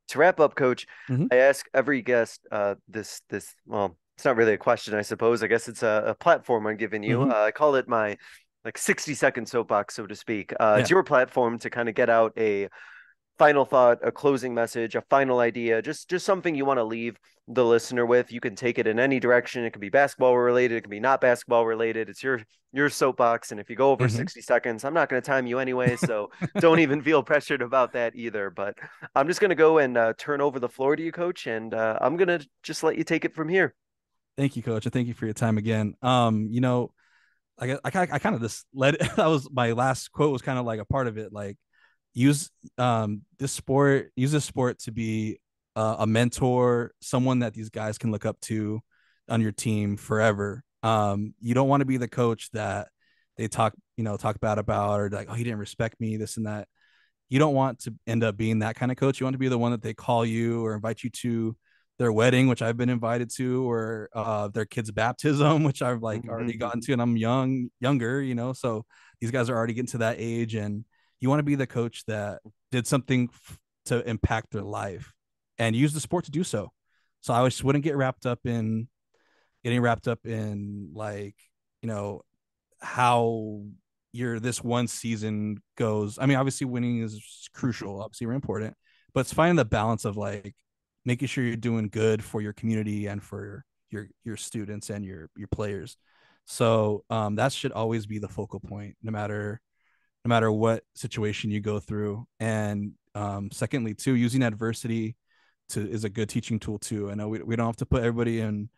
To wrap up, Coach, Mhm. I ask every guest this well, it's not really a question, I suppose. I guess it's a platform I'm giving you. Mhm. I call it my like 60-second soapbox, so to speak. It's Yeah. your platform to kind of get out a final thought, a closing message, a final idea, just something you want to leave the listener with. You can take it in any direction. It can be basketball related, it can be not basketball related. It's your soapbox, and if you go over Mhm. 60 seconds, I'm not going to time you anyway, so don't even feel pressured about that either. But I'm just going to go and turn over the floor to you, Coach, and I'm going to just let you take it from here. Thank you, Coach, and thank you for your time again. I kind of just let it. That was my last quote. Was kind of like a part of it. Like, use use this sport to be a mentor, someone that these guys can look up to on your team forever. You don't want to be the coach that they talk bad about, or like, oh, he didn't respect me, this and that. You don't want to end up being that kind of coach. You want to be the one that they call you or invite you to their wedding, which I've been invited to, or their kid's baptism, which I've like already gotten to, and I'm younger, So these guys are already getting to that age, and you want to be the coach that did something to impact their life, and use the sport to do so. So I just wouldn't get wrapped up in getting wrapped up in like you know how your this one season goes. I mean, obviously winning is crucial, obviously very important, but it's finding the balance of like making sure you're doing good for your community and for your students and your players. So that should always be the focal point, no matter what situation you go through. And secondly, too, using adversity to is a good teaching tool too. I know we don't have to put everybody in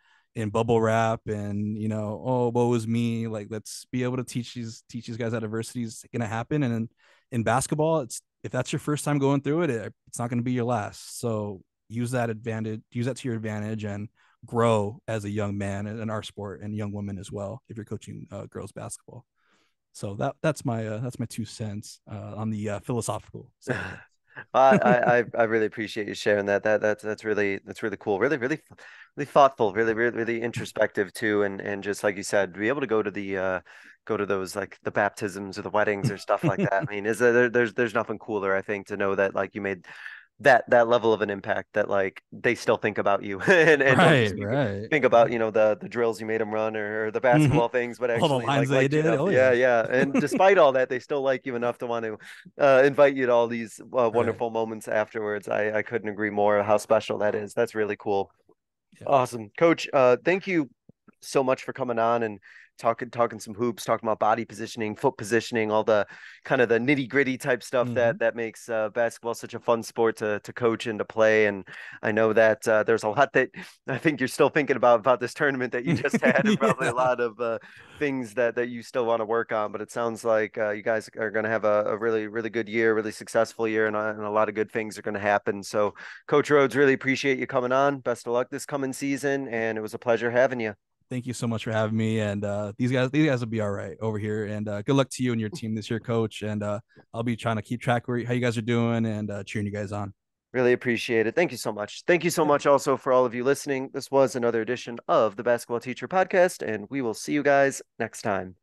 bubble wrap and oh, woe is me. Like, let's be able to teach these guys that adversity is going to happen. And in basketball, it's if that's your first time going through it's not going to be your last. So use that to your advantage, and grow as a young man in our sport, and young women as well if you're coaching girls basketball. So that's my 2 cents on the philosophical side of things. I really appreciate you sharing that. That's really cool. Really thoughtful. Really introspective too. And just like you said, be able to go to the go to those like the baptisms or the weddings or stuff like that. I mean, there's nothing cooler, I think, to know that like you made that level of an impact, that like they still think about you and don't just Right, right. think about the drills you made them run, or the Mhm. basketball things, but All the actually lines like they liked you did. enough. Oh Yeah, yeah. yeah. And despite all that, they still like you enough to want to invite you to all these Right. wonderful moments afterwards. I couldn't agree more how special that is. That's really cool. Yeah. Awesome, Coach. Thank you so much for coming on and talking some hoops, talking about body positioning, foot positioning, all the kind of the nitty gritty type stuff Hmm. that makes basketball such a fun sport to coach and to play. And I know that there's a lot that I think you're still thinking about this tournament that you just had, and probably a Yeah. lot of things that you still want to work on. But it sounds like you guys are going to have a really good year, really successful year, and a lot of good things are going to happen. So, Coach Rhodes, really appreciate you coming on. Best of luck this coming season, and it was a pleasure having you. Thank you so much for having me. And these guys will be all right over here. And good luck to you and your team this year, Coach. And I'll be trying to keep track of how you guys are doing, and cheering you guys on. Really appreciate it. Thank you so much. Thank you so Yeah. much also for all of you listening. This was another edition of the Basketball Teacher Podcast, and we will see you guys next time.